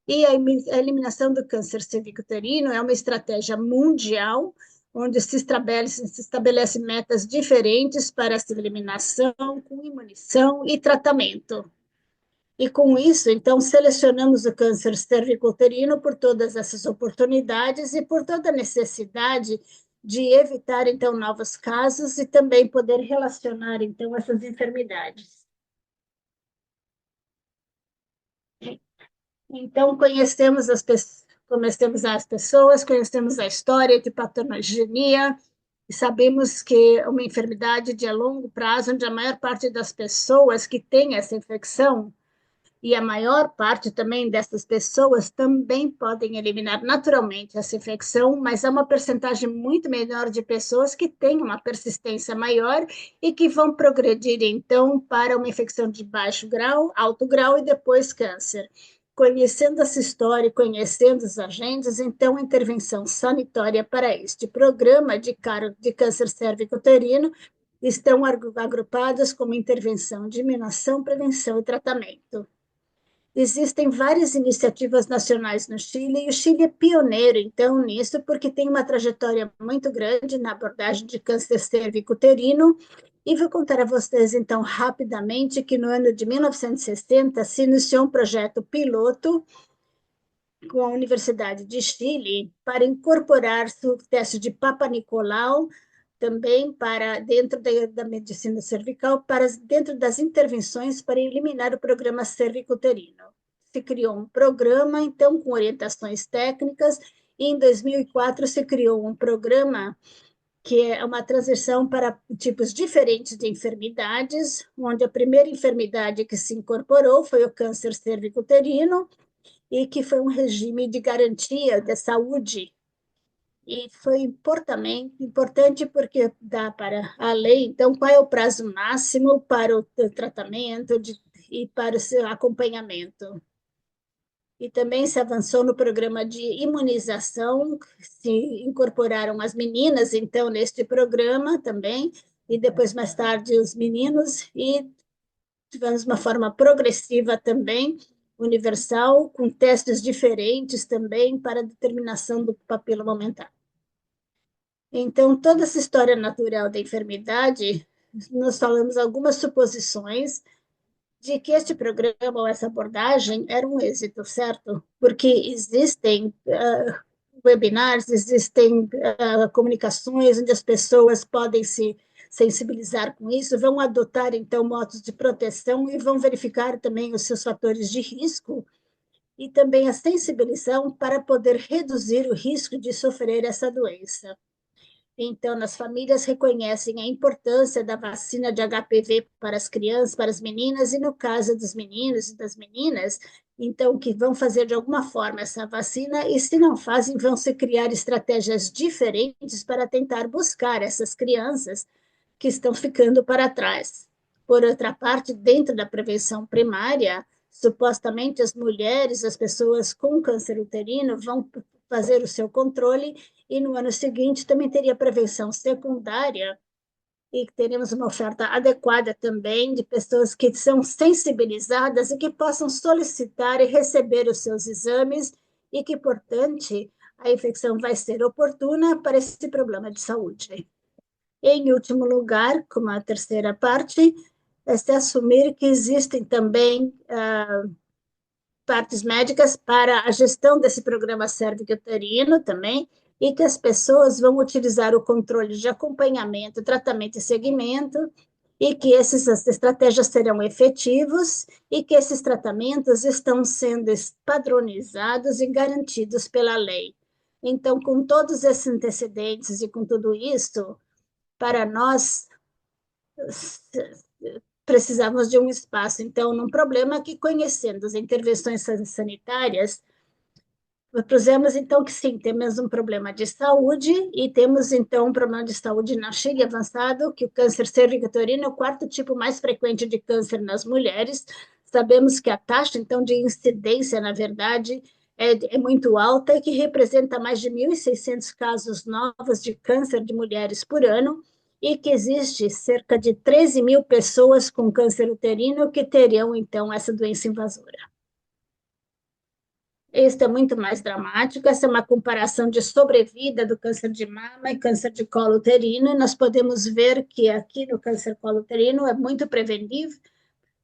B: e a eliminação do câncer cervicuterino é uma estratégia mundial, onde se estabelece metas diferentes para essa eliminação, com imunização e tratamento. E com isso, então, selecionamos o câncer cervicuterino por todas essas oportunidades e por toda a necessidade de evitar, então, novos casos e também poder relacionar, então, essas enfermidades. Então, conhecemos as pessoas, conhecemos a história de patogenia, e sabemos que é uma enfermidade de longo prazo, onde a maior parte das pessoas que têm essa infecção e a maior parte também dessas pessoas também podem eliminar naturalmente essa infecção, mas há uma percentagem muito menor de pessoas que têm uma persistência maior e que vão progredir, então, para uma infecção de baixo grau, alto grau e depois câncer. Conhecendo essa história, conhecendo os agentes, então, a intervenção sanitária para este programa de câncer cervicuterino estão agrupadas como intervenção de eliminação, prevenção e tratamento. Existem várias iniciativas nacionais no Chile, e o Chile é pioneiro, então, nisso, porque tem uma trajetória muito grande na abordagem de câncer cervicuterino, e vou contar a vocês, então, rapidamente, que no ano de 1960 se iniciou um projeto piloto com a Universidade de Chile para incorporar o teste de Papa Nicolau também para dentro da medicina cervical, para dentro das intervenções para eliminar o programa cervicuterino. Se criou um programa, então, com orientações técnicas, e em 2004 se criou um programa que é uma transição para tipos diferentes de enfermidades, onde a primeira enfermidade que se incorporou foi o câncer cervicuterino, e que foi um regime de garantia de saúde. E foi importante porque dá para a lei, então, qual é o prazo máximo para o tratamento e para o seu acompanhamento. E também se avançou no programa de imunização, se incorporaram as meninas, então, neste programa também, e depois, mais tarde, os meninos, e tivemos uma forma progressiva também, universal, com testes diferentes também para determinação do papiloma aumentar. Então, toda essa história natural da enfermidade, nós falamos algumas suposições de que este programa ou essa abordagem era um êxito, certo? Porque existem webinars, existem comunicações onde as pessoas podem se sensibilizar com isso, vão adotar, então, modos de proteção e vão verificar também os seus fatores de risco e também a sensibilização para poder reduzir o risco de sofrer essa doença. Então, as famílias reconhecem a importância da vacina de HPV para as crianças, para as meninas, e no caso dos meninos e das meninas, então, que vão fazer de alguma forma essa vacina, e se não fazem, vão se criar estratégias diferentes para tentar buscar essas crianças que estão ficando para trás. Por outra parte, dentro da prevenção primária, supostamente as mulheres, as pessoas com câncer uterino vão fazer o seu controle e no ano seguinte também teria prevenção secundária e teremos uma oferta adequada também de pessoas que são sensibilizadas e que possam solicitar e receber os seus exames e que, portanto, a infecção vai ser oportuna para esse problema de saúde. Em último lugar, como a terceira parte, é se assumir que existem também partes médicas para a gestão desse programa cérvico-uterino também, e que as pessoas vão utilizar o controle de acompanhamento, tratamento e seguimento, e que essas estratégias serão efetivos e que esses tratamentos estão sendo padronizados e garantidos pela lei. Então, com todos esses antecedentes e com tudo isso, para nós precisamos de um espaço. Então, num problema que, conhecendo as intervenções sanitárias, propusemos, então, que sim, temos um problema de saúde e temos, então, um problema de saúde na Chile avançado, que o câncer cervicuterino é o quarto tipo mais frequente de câncer nas mulheres. Sabemos que a taxa, então, de incidência, na verdade, é muito alta e que representa mais de 1.600 casos novos de câncer de mulheres por ano e que existe cerca de 13 mil pessoas com câncer uterino que teriam, então, essa doença invasora. Este é muito mais dramático. Essa é uma comparação de sobrevida do câncer de mama e câncer de colo uterino. E nós podemos ver que aqui no câncer colo uterino é muito prevenível,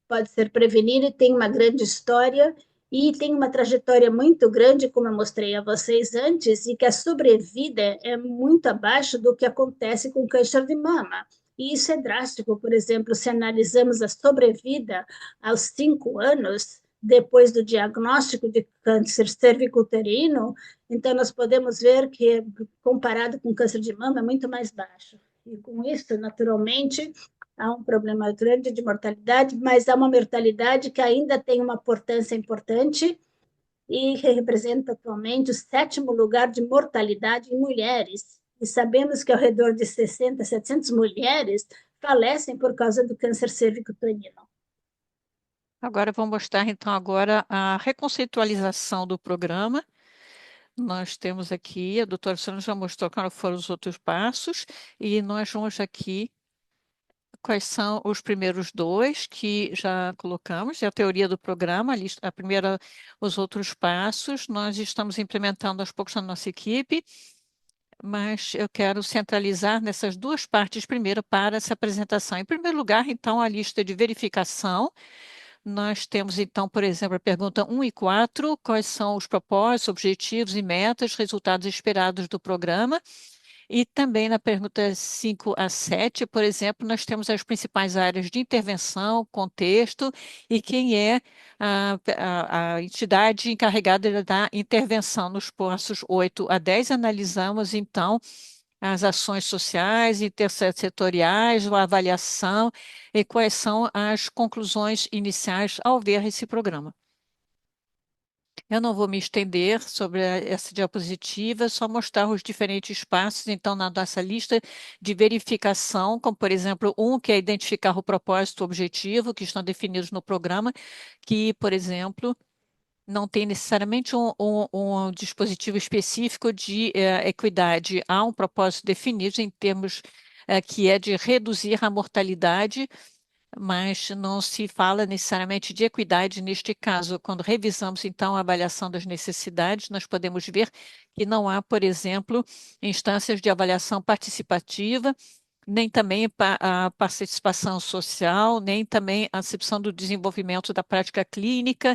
B: pode ser prevenido e tem uma grande história e tem uma trajetória muito grande, como eu mostrei a vocês antes, e que a sobrevida é muito abaixo do que acontece com o câncer de mama. E isso é drástico. Por exemplo, se analisamos a sobrevida aos 5 anos depois do diagnóstico de câncer cervicuterino, então nós podemos ver que, comparado com câncer de mama, é muito mais baixo. E com isso, naturalmente, há um problema grande de mortalidade, mas há uma mortalidade que ainda tem uma importância importante e que representa atualmente o sétimo lugar de mortalidade em mulheres. E sabemos que ao redor de 60, 700 mulheres falecem por causa do câncer cervicuterino.
A: Agora vou mostrar então agora a reconceitualização do programa. Nós temos aqui, a doutora Sônia já mostrou quais foram os outros passos, e nós vamos aqui quais são os primeiros dois que já colocamos, é a teoria do programa, a primeira, os outros passos, nós estamos implementando aos poucos na nossa equipe, mas eu quero centralizar nessas duas partes primeiro para essa apresentação. Em primeiro lugar, então, a lista de verificação. Nós temos, então, por exemplo, a pergunta 1 e 4, quais são os propósitos, objetivos e metas, resultados esperados do programa. E também na pergunta 5 a 7, por exemplo, nós temos as principais áreas de intervenção, contexto e quem é a entidade encarregada da intervenção. Nos passos 8 a 10, analisamos, então, as ações sociais, intersetoriais, a avaliação e quais são as conclusões iniciais ao ver esse programa. Eu não vou me estender sobre essa diapositiva, só mostrar os diferentes passos, então, na nossa lista de verificação, como, por exemplo, que é identificar o propósito, o objetivo, que estão definidos no programa, que, por exemplo, não tem necessariamente um dispositivo específico de equidade. Há um propósito definido em termos que é de reduzir a mortalidade, mas não se fala necessariamente de equidade neste caso. Quando revisamos, então, a avaliação das necessidades, nós podemos ver que não há, por exemplo, instâncias de avaliação participativa, nem também a participação social, nem também a acepção do desenvolvimento da prática clínica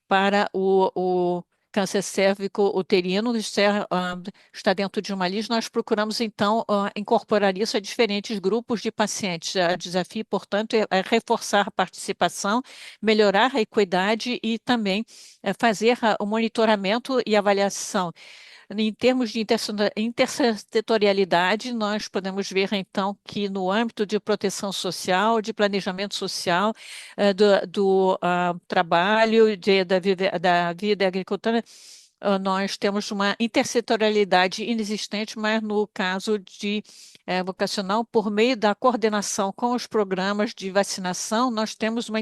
A: para o câncer cérvico-uterino está dentro de uma lista. Nós procuramos, então, incorporar isso a diferentes grupos de pacientes. O desafio, portanto, é reforçar a participação, melhorar a equidade e também fazer o monitoramento e avaliação Em termos de intersetorialidade, nós podemos ver, então, que no âmbito de proteção social, de planejamento social, trabalho, da vida agricultura, nós temos uma intersetorialidade inexistente, mas no caso de vocacional, por meio da coordenação com os programas de vacinação, nós temos uma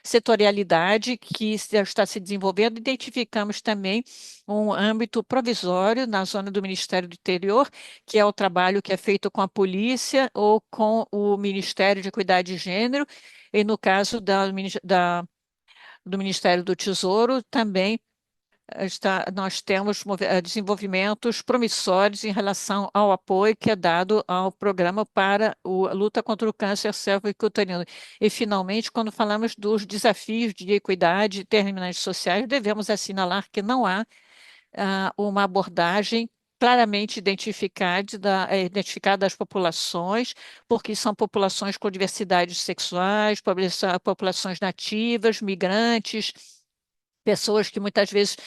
A: setorialidade que está se desenvolvendo. Identificamos também um âmbito provisório na zona do Ministério do Interior, que é o trabalho que é feito com a polícia ou com o Ministério de Equidade de Gênero, e no caso do Ministério do Tesouro, também nós temos desenvolvimentos promissórios em relação ao apoio que é dado ao programa para a luta contra o câncer cervicuterino. E, finalmente, quando falamos dos desafios de equidade e determinantes sociais, devemos assinalar que não há uma abordagem claramente identificada das populações, porque são populações com diversidades sexuais, populações nativas, migrantes, pessoas que muitas vezes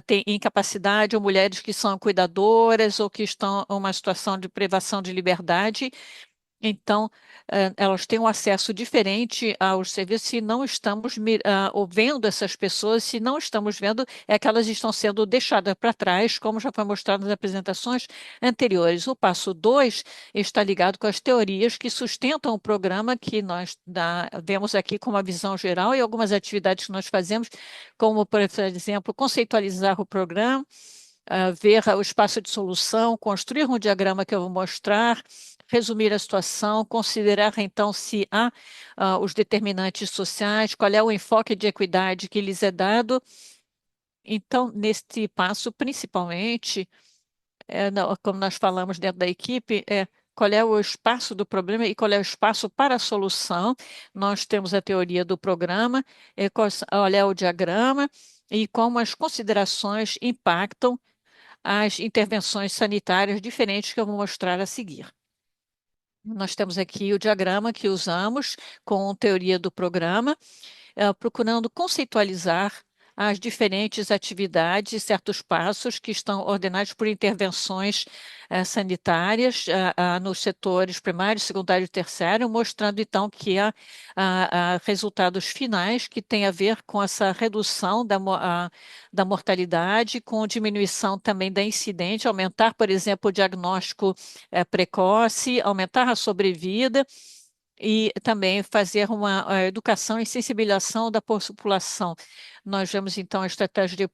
A: têm incapacidade, ou mulheres que são cuidadoras, ou que estão em uma situação de privação de liberdade. Então, elas têm um acesso diferente aos serviços. Se não estamos vendo essas pessoas, se não estamos vendo, é que elas estão sendo deixadas para trás, como já foi mostrado nas apresentações anteriores. O passo 2 está ligado com as teorias que sustentam o programa, que nós vemos aqui com uma visão geral, e algumas atividades que nós fazemos, como, por exemplo, conceitualizar o programa, ver o espaço de solução, construir um diagrama que eu vou mostrar, resumir a situação, considerar então se há os determinantes sociais, qual é o enfoque de equidade que lhes é dado. Então, neste passo, principalmente, como nós falamos dentro da equipe, qual é o espaço do problema e qual é o espaço para a solução. Nós temos a teoria do programa, qual é o diagrama e como as considerações impactam as intervenções sanitárias diferentes que eu vou mostrar a seguir. Nós temos aqui o diagrama que usamos com teoria do programa, procurando conceitualizar as diferentes atividades e certos passos que estão ordenados por intervenções sanitárias nos setores primário, secundário e terciário, mostrando então que há resultados finais que têm a ver com essa redução da mortalidade, com diminuição também da incidente, aumentar, por exemplo, o diagnóstico precoce, aumentar a sobrevida e também fazer uma educação e sensibilização da população. Nós vemos, então, a estratégia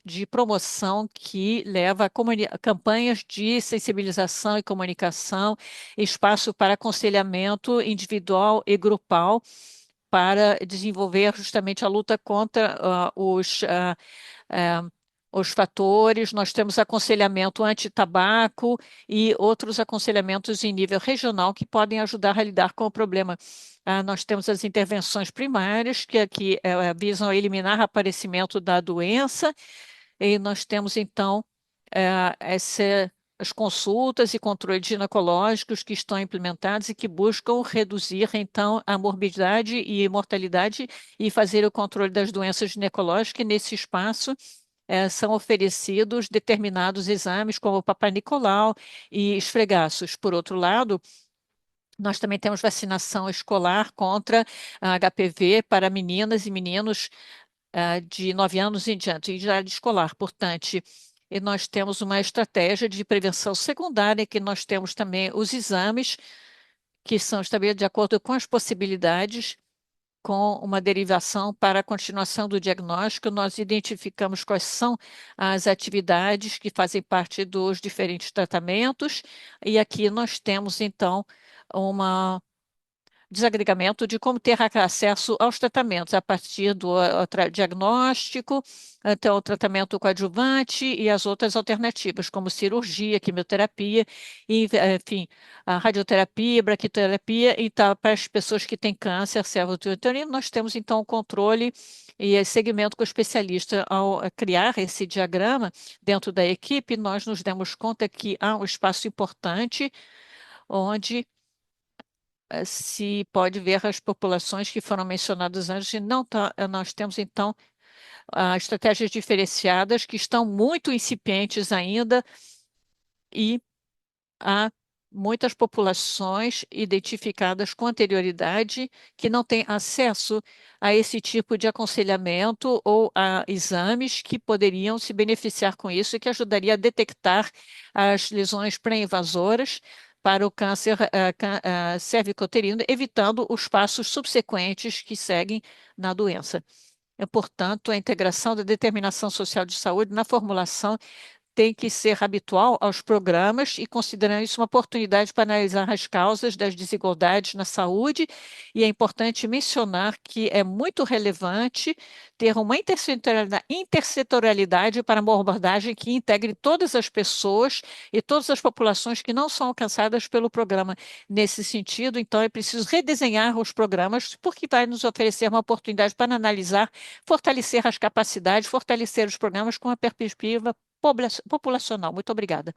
A: de promoção que leva a campanhas de sensibilização e comunicação, espaço para aconselhamento individual e grupal, para desenvolver justamente a luta contra eh, os fatores. Nós temos aconselhamento anti-tabaco e outros aconselhamentos em nível regional que podem ajudar a lidar com o problema. Nós temos as intervenções primárias, que aqui visam eliminar o aparecimento da doença, e nós temos, então, as consultas e controles ginecológicos que estão implementados e que buscam reduzir, então, a morbidade e mortalidade e fazer o controle das doenças ginecológicas. E nesse espaço, são oferecidos determinados exames, como o Papai Nicolau e esfregaços. Por outro lado, nós também temos vacinação escolar contra a HPV para meninas e meninos de 9 anos em diante, idade escolar, portanto. E nós temos uma estratégia de prevenção secundária, que nós temos também os exames, que são estabelecidos de acordo com as possibilidades, com uma derivação para a continuação do diagnóstico. Nós identificamos quais são as atividades que fazem parte dos diferentes tratamentos, e aqui nós temos, então, uma desagregamento de como ter acesso aos tratamentos, a partir do diagnóstico, até o tratamento coadjuvante e as outras alternativas, como cirurgia, quimioterapia, e, enfim, a radioterapia, braquiterapia, então, para as pessoas que têm câncer cervicuterino, nós temos, então, o controle e segmento com o especialista. Ao criar esse diagrama dentro da equipe, nós nos demos conta que há um espaço importante onde se pode ver as populações que foram mencionadas antes, e não nós temos, então, estratégias diferenciadas que estão muito incipientes ainda e há muitas populações identificadas com anterioridade que não têm acesso a esse tipo de aconselhamento ou a exames que poderiam se beneficiar com isso e que ajudaria a detectar as lesões pré-invasoras para o câncer cervicouterino, evitando os passos subsequentes que seguem na doença. Portanto, a integração da determinação social de saúde na formulação tem que ser habitual aos programas e considerando isso uma oportunidade para analisar as causas das desigualdades na saúde. E é importante mencionar que é muito relevante ter uma intersetorialidade para uma abordagem que integre todas as pessoas e todas as populações que não são alcançadas pelo programa. Nesse sentido, então, é preciso redesenhar os programas, porque vai nos oferecer uma oportunidade para analisar, fortalecer as capacidades, fortalecer os programas com a perspectiva populacional. Muito obrigada.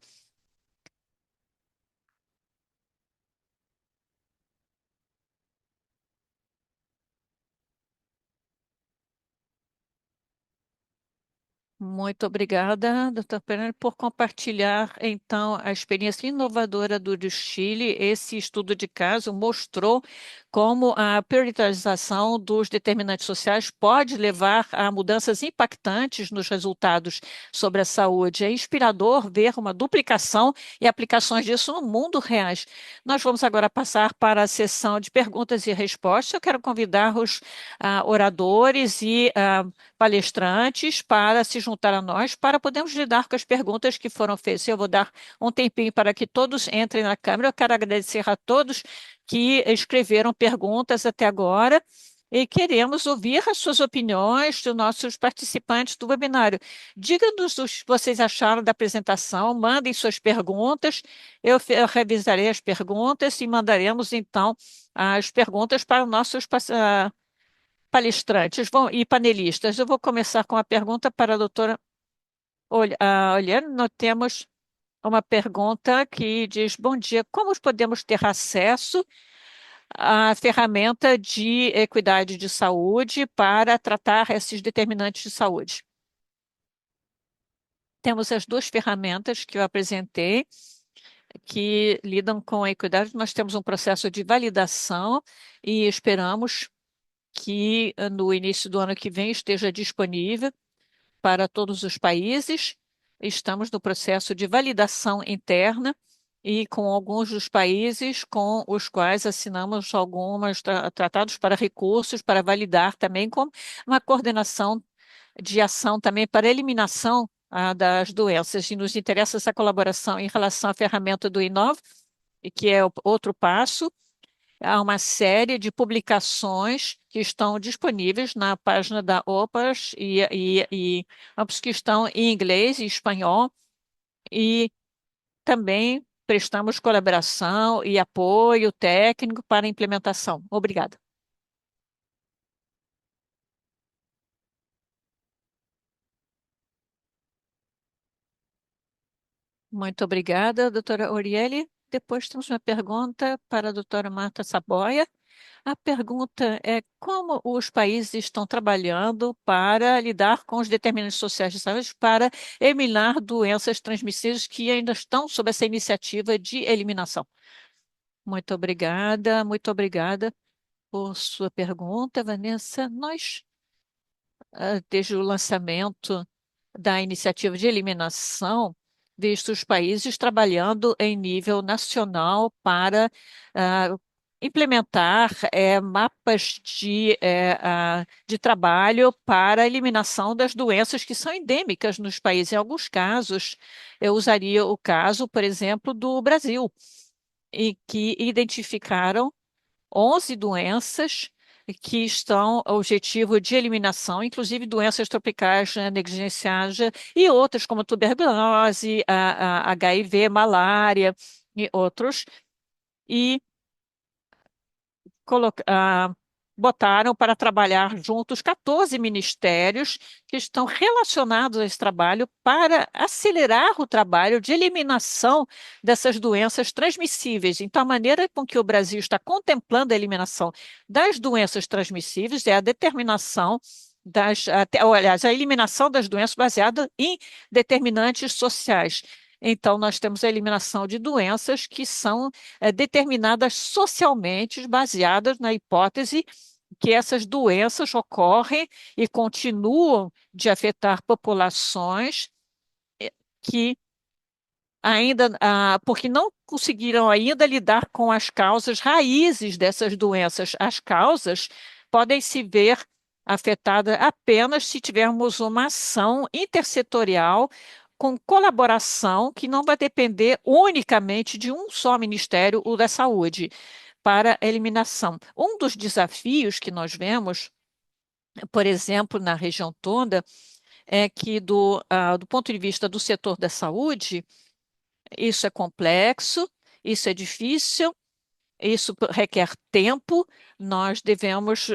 A: Muito obrigada, doutor Fernando, por compartilhar, então, a experiência inovadora do Chile. Esse estudo de caso mostrou como a priorização dos determinantes sociais pode levar a mudanças impactantes nos resultados sobre a saúde. É inspirador ver uma duplicação e aplicações disso no mundo reais. Nós vamos agora passar para a sessão de perguntas e respostas. Eu quero convidar os oradores e palestrantes para se juntar a nós, para podermos lidar com as perguntas que foram feitas. Eu vou dar um tempinho para que todos entrem na câmera. Eu quero agradecer a todos que escreveram perguntas até agora e queremos ouvir as suas opiniões dos nossos participantes do webinário. Diga-nos o que vocês acharam da apresentação, mandem suas perguntas, eu revisarei as perguntas e mandaremos, então, as perguntas para os nossos palestrantes e panelistas. Eu vou começar com a pergunta para a doutora Olhando. Nós temos uma pergunta que diz: bom dia, como podemos ter acesso à ferramenta de equidade de saúde para tratar esses determinantes de saúde? Temos as duas ferramentas que eu apresentei, que lidam com a equidade. Nós temos um processo de validação e esperamos que no início do ano que vem esteja disponível para todos os países. Estamos no processo de validação interna e com alguns dos países com os quais assinamos alguns tratados para recursos, para validar também com uma coordenação de ação também para eliminação das doenças. E nos interessa essa colaboração em relação à ferramenta do Inove, e que é o outro passo. Há uma série de publicações que estão disponíveis na página da OPAS e ambos que estão em inglês e espanhol, e também prestamos colaboração e apoio técnico para a implementação. Obrigada. Muito obrigada, doutora Oriele. Depois temos uma pergunta para a doutora Marta Saboia. A pergunta é como os países estão trabalhando para lidar com os determinantes sociais de saúde para eliminar doenças transmissíveis que ainda estão sob essa iniciativa de eliminação. Muito obrigada por sua pergunta, Vanessa. Nós, desde o lançamento da iniciativa de eliminação, visto os países trabalhando em nível nacional para implementar mapas de trabalho para a eliminação das doenças que são endêmicas nos países. Em alguns casos, eu usaria o caso, por exemplo, do Brasil, em que identificaram 11 doenças que estão objetivo de eliminação, inclusive doenças tropicais negligenciadas e outras como tuberculose, HIV, malária e outros, e botaram para trabalhar juntos 14 ministérios que estão relacionados a esse trabalho para acelerar o trabalho de eliminação dessas doenças transmissíveis. Então, a maneira com que o Brasil está contemplando a eliminação das doenças transmissíveis é a determinação aliás, a eliminação das doenças baseadas em determinantes sociais. Então, nós temos a eliminação de doenças que são determinadas socialmente, baseadas na hipótese que essas doenças ocorrem e continuam de afetar populações que ainda, porque não conseguiram ainda lidar com as causas raízes dessas doenças. As causas podem se ver afetadas apenas se tivermos uma ação intersetorial com colaboração que não vai depender unicamente de um só Ministério, o da Saúde, para a eliminação. Um dos desafios que nós vemos, por exemplo, na região toda, é que, do ponto de vista do setor da saúde, isso é complexo, isso é difícil, isso requer tempo. Nós devemos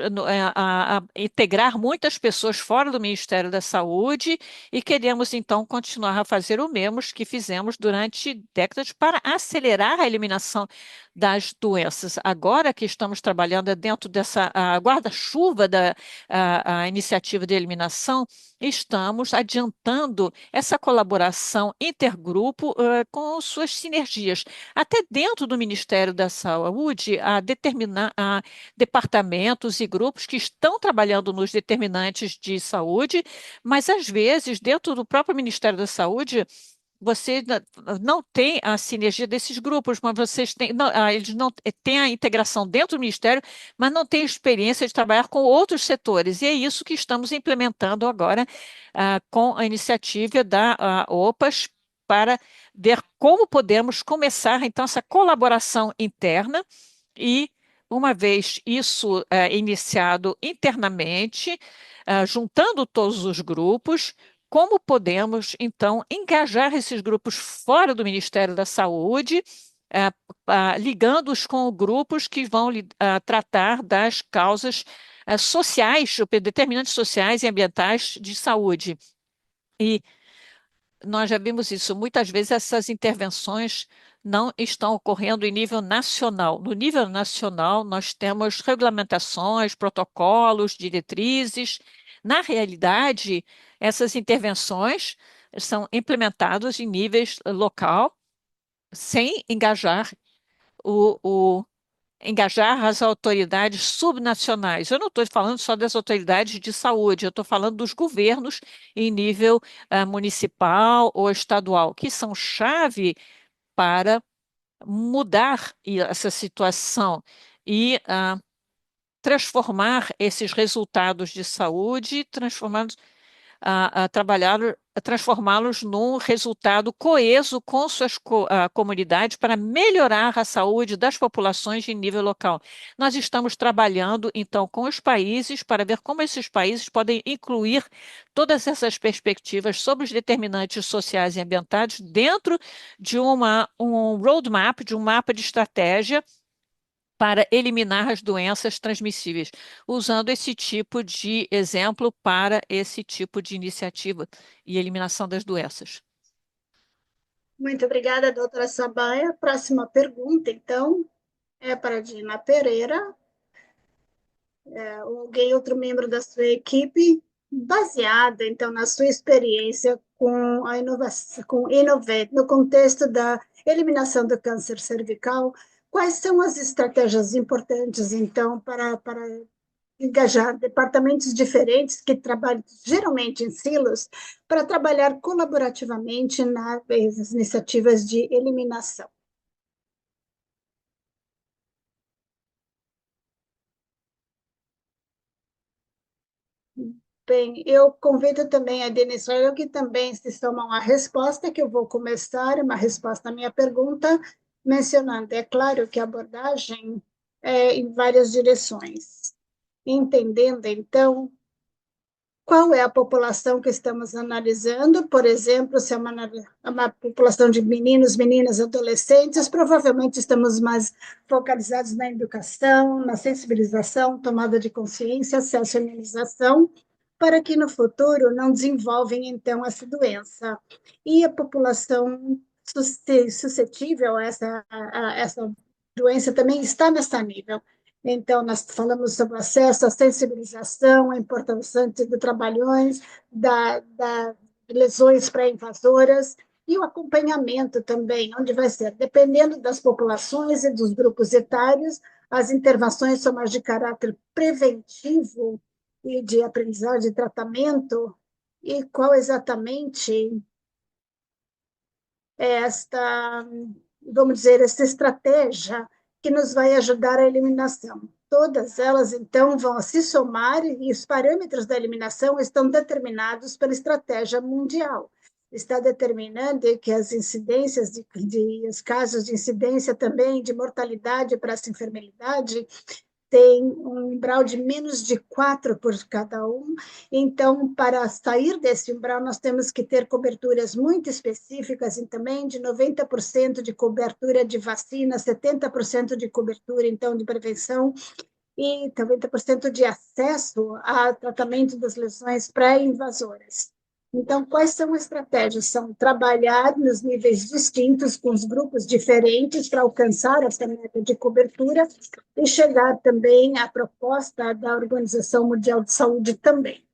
A: integrar muitas pessoas fora do Ministério da Saúde e queremos, então, continuar a fazer o mesmo que fizemos durante décadas para acelerar a eliminação das doenças. Agora que estamos trabalhando dentro dessa guarda-chuva da a iniciativa de eliminação, estamos adiantando essa colaboração intergrupo com suas sinergias. Até dentro do Ministério da Saúde, a determinar departamentos e grupos que estão trabalhando nos determinantes de saúde, mas às vezes, dentro do próprio Ministério da Saúde, você não tem a sinergia desses grupos, mas vocês têm, não, eles não têm a integração dentro do Ministério, mas não têm experiência de trabalhar com outros setores. E é isso que estamos implementando agora com a iniciativa da OPAS para ver como podemos começar, então, essa colaboração interna e, uma vez isso iniciado internamente, juntando todos os grupos, como podemos, então, engajar esses grupos fora do Ministério da Saúde, ligando-os com grupos que vão tratar das causas sociais, determinantes sociais e ambientais de saúde. E nós já vimos isso. Muitas vezes essas intervenções não estão ocorrendo em nível nacional. No nível nacional, nós temos regulamentações, protocolos, diretrizes. Na realidade, essas intervenções são implementadas em níveis local, sem o, engajar as autoridades subnacionais. Eu não estou falando só das autoridades de saúde, eu estou falando dos governos em nível municipal ou estadual, que são chave para mudar essa situação e transformar esses resultados de saúde, transformá-los num resultado coeso com suas comunidades para melhorar a saúde das populações em nível local. Nós estamos trabalhando, então, com os países para ver como esses países podem incluir todas essas perspectivas sobre os determinantes sociais e ambientais dentro de um roadmap, de um mapa de estratégia para eliminar as doenças transmissíveis, usando esse tipo de exemplo para esse tipo de iniciativa e eliminação das doenças.
B: Muito obrigada, doutora Sabaia. Próxima pergunta, então, é para a Dina Pereira, alguém, outro membro da sua equipe, baseada, então, na sua experiência com a inovação, com Innovate, no contexto da eliminação do câncer cervical, quais são as estratégias importantes, então, para engajar departamentos diferentes que trabalham geralmente em silos para trabalhar colaborativamente nas iniciativas de eliminação? Bem, eu convido também a Denise Oil, que também se soma uma resposta, que eu vou começar, uma resposta à minha pergunta, mencionando, é claro que a abordagem é em várias direções, entendendo, então, qual é a população que estamos analisando, por exemplo, se é uma população de meninos, meninas, adolescentes, provavelmente estamos mais focalizados na educação, na sensibilização, tomada de consciência, acesso à imunização, para que no futuro não desenvolvem, então, essa doença. E a população suscetível a essa doença também está nesse nível. Então, nós falamos sobre o acesso, a sensibilização, a importância do trabalhões, da lesões pré-invasoras e o acompanhamento também, onde vai ser, dependendo das populações e dos grupos etários, as intervenções são mais de caráter preventivo e de aprendizagem e tratamento, e qual exatamente é esta, vamos dizer, essa estratégia que nos vai ajudar a eliminação. Todas elas, então, vão se somar e os parâmetros da eliminação estão determinados pela estratégia mundial. Está determinando que as incidências os casos de incidência também de mortalidade para essa enfermidade tem um umbral de menos de 4 por cada um. Então, para sair desse umbral, nós temos que ter coberturas muito específicas e também de 90% de cobertura de vacina, 70% de cobertura, então, de prevenção e 90% de acesso a tratamento das lesões pré-invasoras. Então, quais são as estratégias? São trabalhar nos níveis distintos, com os grupos diferentes, para alcançar essa meta de cobertura e chegar também à proposta da Organização Mundial de Saúde também.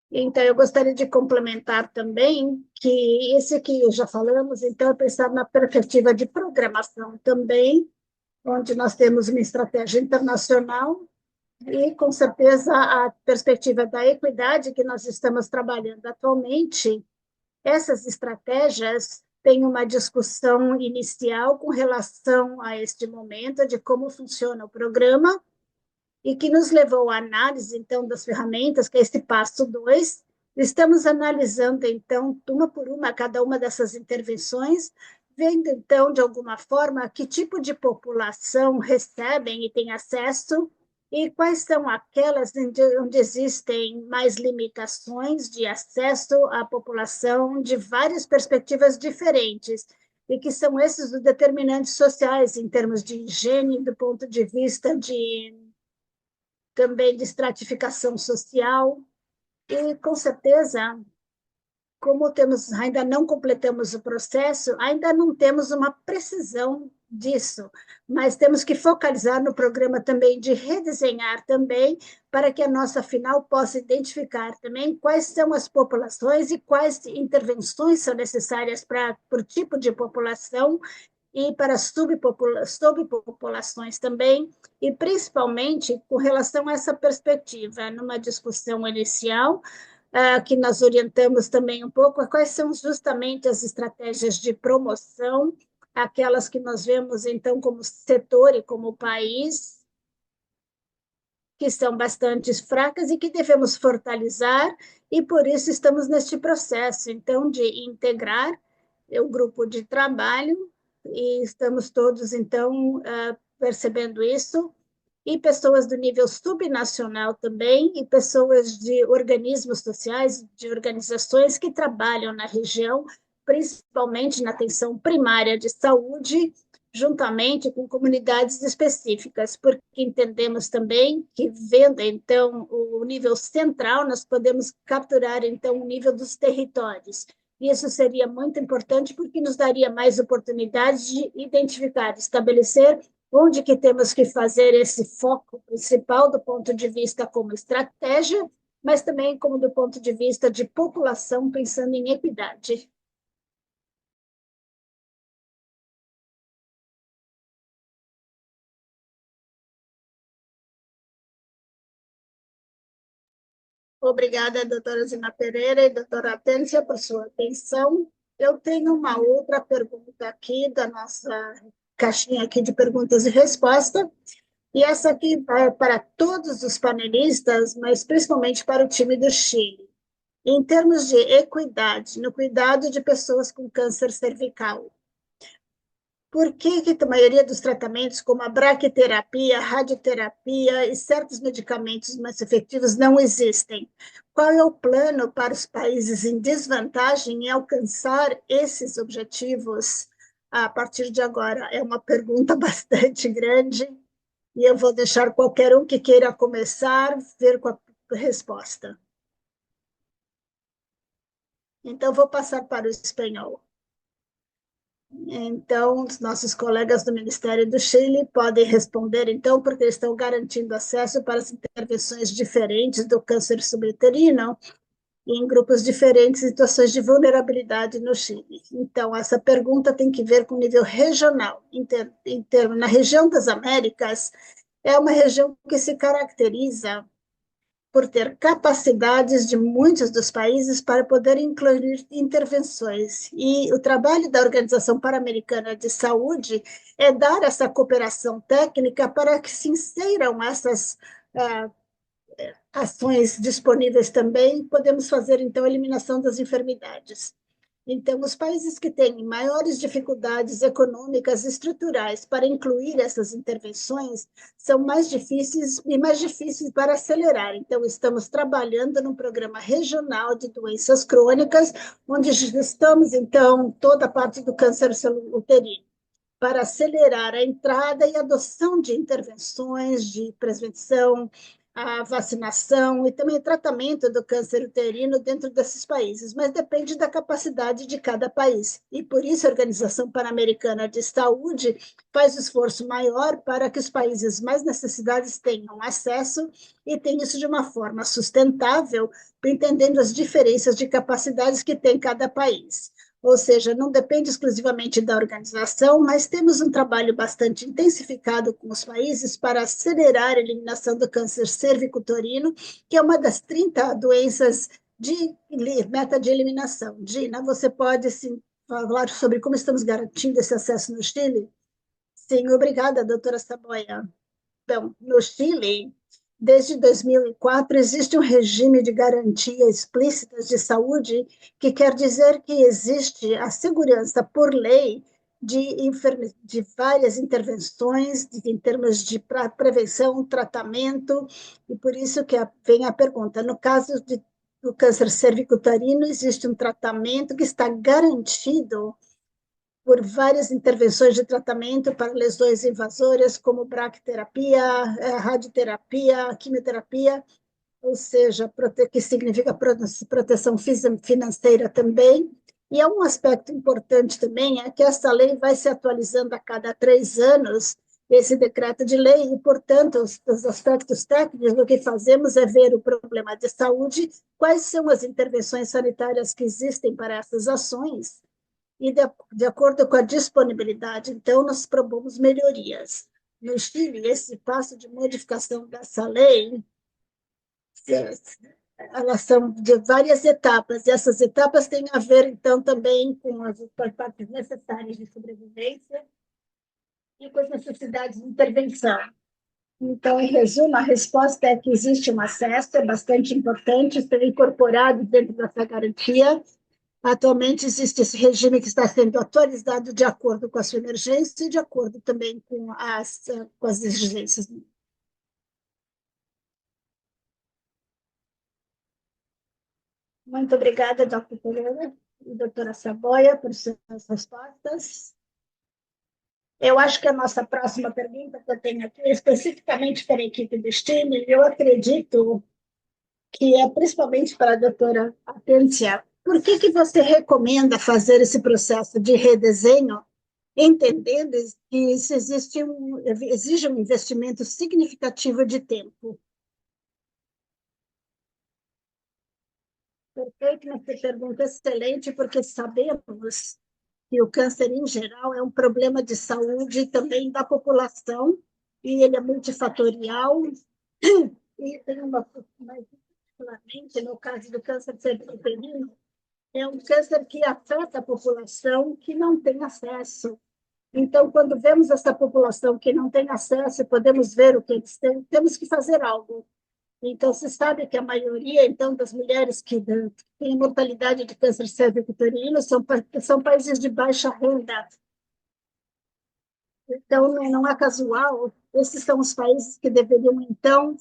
B: Então, eu gostaria de complementar também que esse que já falamos, então, é pensar na perspectiva de programação também, onde nós temos uma estratégia internacional e, com certeza, a perspectiva da equidade que nós estamos trabalhando atualmente. Essas estratégias têm uma discussão inicial com relação a este momento de como funciona o programa e que nos levou à análise, então, das ferramentas, que é esse passo 2. Estamos analisando, então, uma por uma, cada uma dessas intervenções, vendo, então, de alguma forma, que tipo de população recebem e têm acesso e quais são aquelas onde existem mais limitações de acesso à população de várias perspectivas diferentes, e que são esses os determinantes sociais, em termos de higiene, do ponto de vista de também de estratificação social, e, com certeza, como temos, ainda não completamos o processo, ainda não temos uma precisão disso, mas temos que focalizar no programa também de redesenhar também, para que a nossa final possa identificar também quais são as populações e quais intervenções são necessárias para por tipo de população e para subpopulações também, e principalmente com relação a essa perspectiva, numa discussão inicial, que nós orientamos também um pouco, quais são justamente as estratégias de promoção, aquelas que nós vemos, então, como setor e como país, que são bastante fracas e que devemos fortalecer, e por isso estamos neste processo, então, de integrar o grupo de trabalho, e estamos todos, então, percebendo isso, e pessoas do nível subnacional também, e pessoas de organismos sociais, de organizações que trabalham na região, principalmente na atenção primária de saúde, juntamente com comunidades específicas, porque entendemos também que, vendo, então, o nível central, nós podemos capturar, então, o nível dos territórios. E isso seria muito importante, porque nos daria mais oportunidades de identificar, estabelecer onde que temos que fazer esse foco principal do ponto de vista como estratégia, mas também como do ponto de vista de população, pensando em equidade. Obrigada, doutora Zina Pereira e doutora Atência, por sua atenção. Eu tenho uma outra pergunta aqui da nossa caixinha aqui de perguntas e respostas, e essa aqui é para todos os panelistas, mas principalmente para o time do Chile. Em termos de equidade no cuidado de pessoas com câncer cervical, por que a maioria dos tratamentos, como a braquiterapia, a radioterapia e certos medicamentos mais efetivos, não existem? Qual é o plano para os países em desvantagem em alcançar esses objetivos a partir de agora? É uma pergunta bastante grande e eu vou deixar qualquer um que queira começar ver com a resposta. Então, vou passar para o espanhol. Então, os nossos colegas do Ministério do Chile podem responder, então, porque eles estão garantindo acesso para as intervenções diferentes do câncer subuterino em grupos diferentes, situações de vulnerabilidade no Chile. Então, essa pergunta tem que ver com o nível regional. Na região das Américas, é uma região que se caracteriza por ter capacidades de muitos dos países para poder incluir intervenções. E o trabalho da Organização Pan-Americana de Saúde é dar essa cooperação técnica para que se inseram essas ações disponíveis também, podemos fazer, então, a eliminação das enfermidades. Então, os países que têm maiores dificuldades econômicas e estruturais para incluir essas intervenções são mais difíceis e mais difíceis para acelerar. Então, estamos trabalhando num programa regional de doenças crônicas, onde estamos, então, toda a parte do câncer uterino, para acelerar a entrada e adoção de intervenções de prevenção, a vacinação e também tratamento do câncer uterino dentro desses países, mas depende da capacidade de cada país. E por isso a Organização Pan-Americana de Saúde faz esforço maior para que os países mais necessitados tenham acesso e tenham isso de uma forma sustentável, entendendo as diferenças de capacidades que tem cada país. Ou seja, não depende exclusivamente da organização, mas temos um trabalho bastante intensificado com os países para acelerar a eliminação do câncer cervicuterino, que é uma das 30 doenças de meta de eliminação. Gina, você pode sim, falar sobre como estamos garantindo esse acesso no Chile? Sim, obrigada, doutora Saboia. Bom, no Chile, desde 2004, existe um regime de garantia explícitas de saúde, que quer dizer que existe a segurança por lei de várias intervenções em termos de prevenção, tratamento, e por isso que vem a pergunta. No caso do câncer cervicuterino, existe um tratamento que está garantido por várias intervenções de tratamento para lesões invasoras, como bracterapia, radioterapia, quimioterapia, ou seja, que significa proteção financeira também. E é um aspecto importante também, é que essa lei vai se atualizando a cada 3 anos, esse decreto de lei, e, portanto, os aspectos técnicos, o que fazemos é ver o problema de saúde, quais são as intervenções sanitárias que existem para essas ações, e, de acordo com a disponibilidade, então, nós propomos melhorias. No Chile, esse passo de modificação dessa lei, elas são de várias etapas, e essas etapas têm a ver, então, também com as partes necessárias de sobrevivência e com as necessidades de intervenção. Então, em resumo, a resposta é que existe um acesso, é bastante importante ser incorporado dentro dessa garantia. Atualmente existe esse regime que está sendo atualizado de acordo com a sua emergência e de acordo também com as exigências. Muito obrigada, doutora Pereira e doutora Saboia, por suas respostas. Eu acho que a nossa próxima pergunta que eu tenho aqui é especificamente para a equipe do STEAM, e eu acredito que é principalmente para a doutora Atência. Por que você recomenda fazer esse processo de redesenho, entendendo que isso exige um investimento significativo de tempo? Perfeito, essa pergunta é excelente, porque sabemos que o câncer, em geral, é um problema de saúde também da população, e ele é multifatorial, e tem mas particularmente no caso do câncer cervicuterino, é um câncer que afeta a população que não tem acesso. Então, quando vemos essa população que não tem acesso, podemos ver o que eles têm, temos que fazer algo. Então, se sabe que a maioria, então, das mulheres que têm mortalidade de câncer cervicuterino são países de baixa renda. Então, não é casual. Esses são os países que deveriam, então,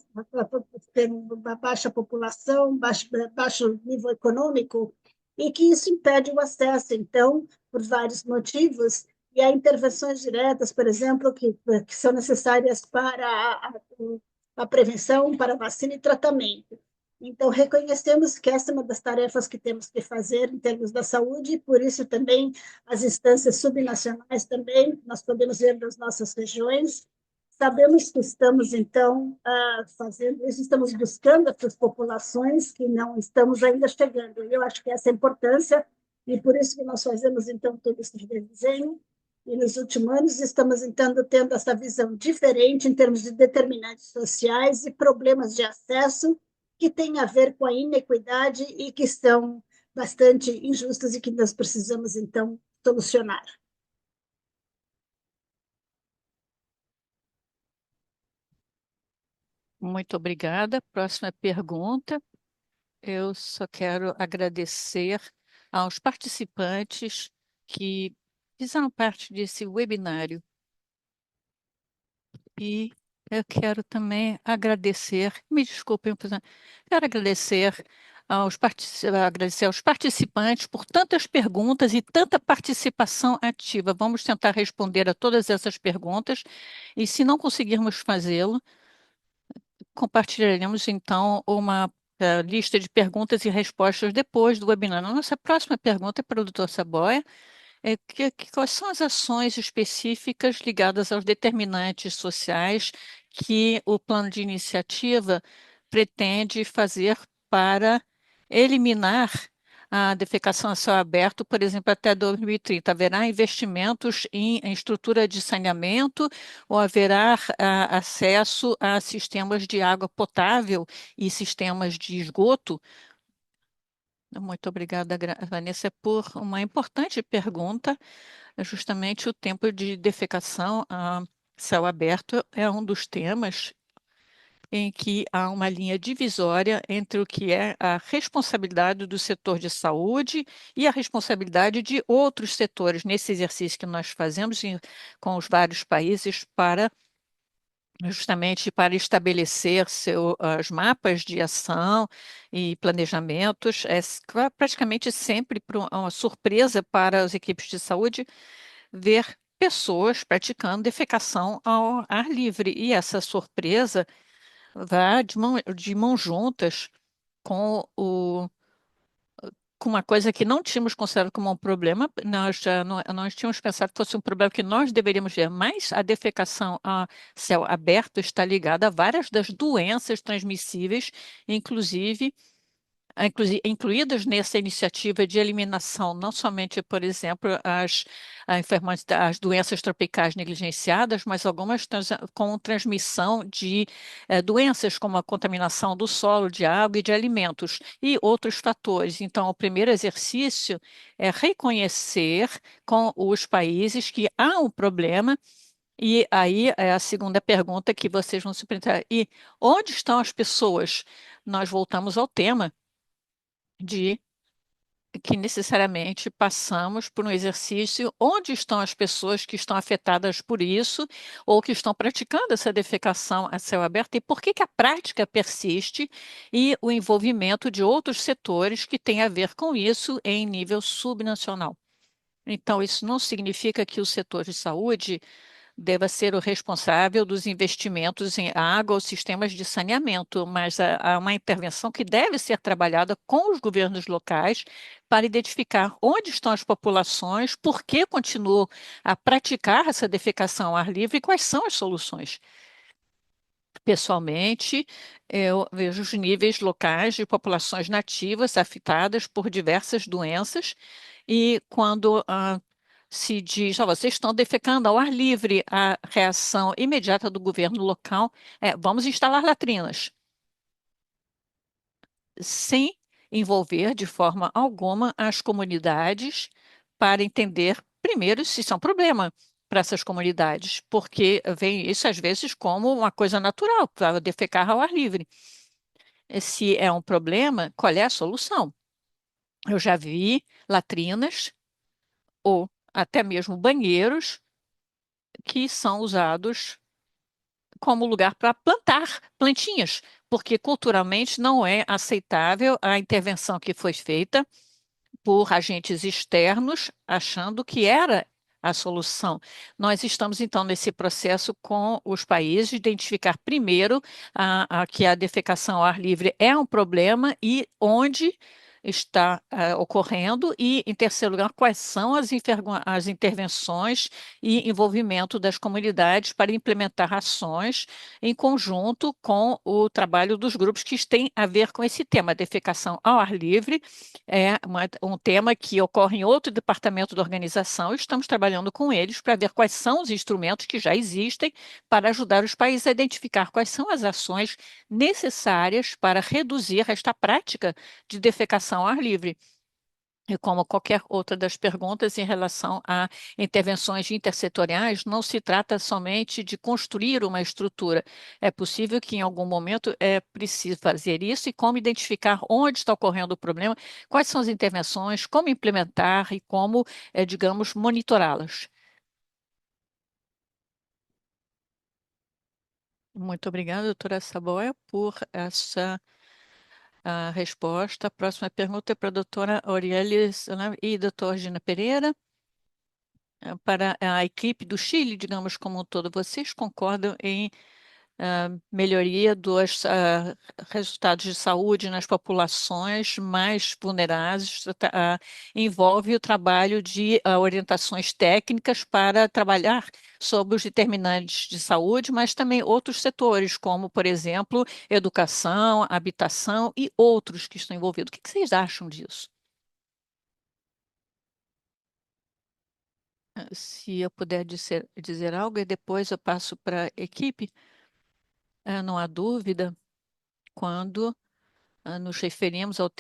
B: ter uma baixa população, baixo nível econômico, e que isso impede o acesso, então, por vários motivos, e há intervenções diretas, por exemplo, que são necessárias para a prevenção, para a vacina e tratamento. Então, reconhecemos que essa é uma das tarefas que temos que fazer em termos da saúde, e por isso também as instâncias subnacionais também, nós podemos ver das nossas regiões. Sabemos que estamos, então, fazendo isso, estamos buscando essas populações que não estamos ainda chegando. Eu acho que essa é a importância, e por isso que nós fazemos, então, todo esse desenho. E nos últimos anos estamos, então, tendo essa visão diferente em termos de determinantes sociais e problemas de acesso que têm a ver com a inequidade e que são bastante injustas e que nós precisamos, então, solucionar.
A: Muito obrigada. Próxima pergunta. Eu só quero agradecer aos participantes que fizeram parte desse webinário. E eu quero também agradecer, me desculpem, quero agradecer aos participantes por tantas perguntas e tanta participação ativa. Vamos tentar responder a todas essas perguntas, e se não conseguirmos fazê-lo, compartilharemos então uma lista de perguntas e respostas depois do webinar. A nossa próxima pergunta é para o Dr. Saboia. Quais são as ações específicas ligadas aos determinantes sociais que o plano de iniciativa pretende fazer para eliminar a defecação a céu aberto, por exemplo, até 2030? Haverá investimentos em estrutura de saneamento ou haverá acesso a sistemas de água potável e sistemas de esgoto? Muito obrigada, Vanessa, por uma importante pergunta. Justamente o tempo de defecação a céu aberto é um dos temas em que há uma linha divisória entre o que é a responsabilidade do setor de saúde e a responsabilidade de outros setores, nesse exercício que nós fazemos com os vários países para justamente para estabelecer os mapas de ação e planejamentos. Praticamente sempre uma surpresa para as equipes de saúde ver pessoas praticando defecação ao ar livre. E essa surpresa vai de mãos juntas com com uma coisa que não tínhamos considerado como um problema. Nós já nós tínhamos pensado que fosse um problema que nós deveríamos ver, mas a defecação a céu aberto está ligada a várias das doenças transmissíveis, inclusive incluídas nessa iniciativa de eliminação, não somente, por exemplo, as doenças tropicais negligenciadas, mas algumas com transmissão de doenças como a contaminação do solo, de água e de alimentos e outros fatores. Então, o primeiro exercício é reconhecer com os países que há um problema. E aí é a segunda pergunta que vocês vão se perguntar. E onde estão as pessoas? Nós voltamos ao tema de que necessariamente passamos por um exercício onde estão as pessoas que estão afetadas por isso ou que estão praticando essa defecação a céu aberto e por que que a prática persiste e o envolvimento de outros setores que têm a ver com isso em nível subnacional. Então, isso não significa que o setor de saúde deva ser o responsável dos investimentos em água ou sistemas de saneamento, mas há uma intervenção que deve ser trabalhada com os governos locais para identificar onde estão as populações, por que continuam a praticar essa defecação ao ar livre e quais são as soluções. Pessoalmente, eu vejo os níveis locais de populações nativas afetadas por diversas doenças, e quando se diz, ó, vocês estão defecando ao ar livre, a reação imediata do governo local é: vamos instalar latrinas, sem envolver de forma alguma as comunidades para entender primeiro se isso é um problema para essas comunidades, porque vem isso às vezes como uma coisa natural, para defecar ao ar livre. Se é um problema, qual é a solução? Eu já vi latrinas ou até mesmo banheiros que são usados como lugar para plantar plantinhas, porque culturalmente não é aceitável a intervenção que foi feita por agentes externos, achando que era a solução. Nós estamos, então, nesse processo com os países, de identificar primeiro que a defecação ao ar livre é um problema e onde está ocorrendo, e, em terceiro lugar, quais são as intervenções e envolvimento das comunidades para implementar ações em conjunto com o trabalho dos grupos que têm a ver com esse tema. A defecação ao ar livre é um tema que ocorre em outro departamento da organização. Estamos trabalhando com eles para ver quais são os instrumentos que já existem para ajudar os países a identificar quais são as ações necessárias para reduzir esta prática de defecação ao ar livre. E como qualquer outra das perguntas em relação a intervenções intersetoriais, não se trata somente de construir uma estrutura. É possível que em algum momento é preciso fazer isso, e como identificar onde está ocorrendo o problema, quais são as intervenções, como implementar e como, digamos, monitorá-las. Muito obrigada, doutora Saboia, por essa resposta. A próxima pergunta é para a doutora Auriele e doutor Gina Pereira. Para a equipe do Chile, digamos como um todo, vocês concordam em melhoria dos resultados de saúde nas populações mais vulneráveis? Envolve o trabalho de orientações técnicas para trabalhar sobre os determinantes de saúde, mas também outros setores, como, por exemplo, educação, habitação e outros que estão envolvidos. O que vocês acham disso? Se eu puder dizer algo, e depois eu passo para a equipe. Não há dúvida, quando nos referimos ao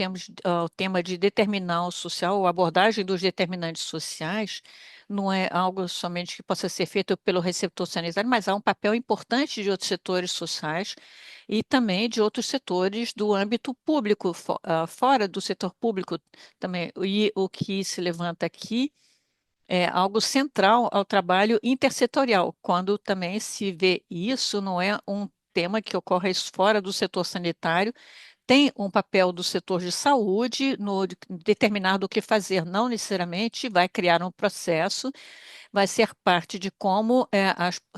A: tema de determinante social, ou abordagem dos determinantes sociais, não é algo somente que possa ser feito pelo receptor sanitário, mas há um papel importante de outros setores sociais e também de outros setores do âmbito público, fora do setor público também. E o que se levanta aqui é algo central ao trabalho intersetorial, quando também se vê isso, não é um tema que ocorre fora do setor sanitário, tem um papel do setor de saúde no determinar do que fazer, não necessariamente vai criar um processo, vai ser parte de como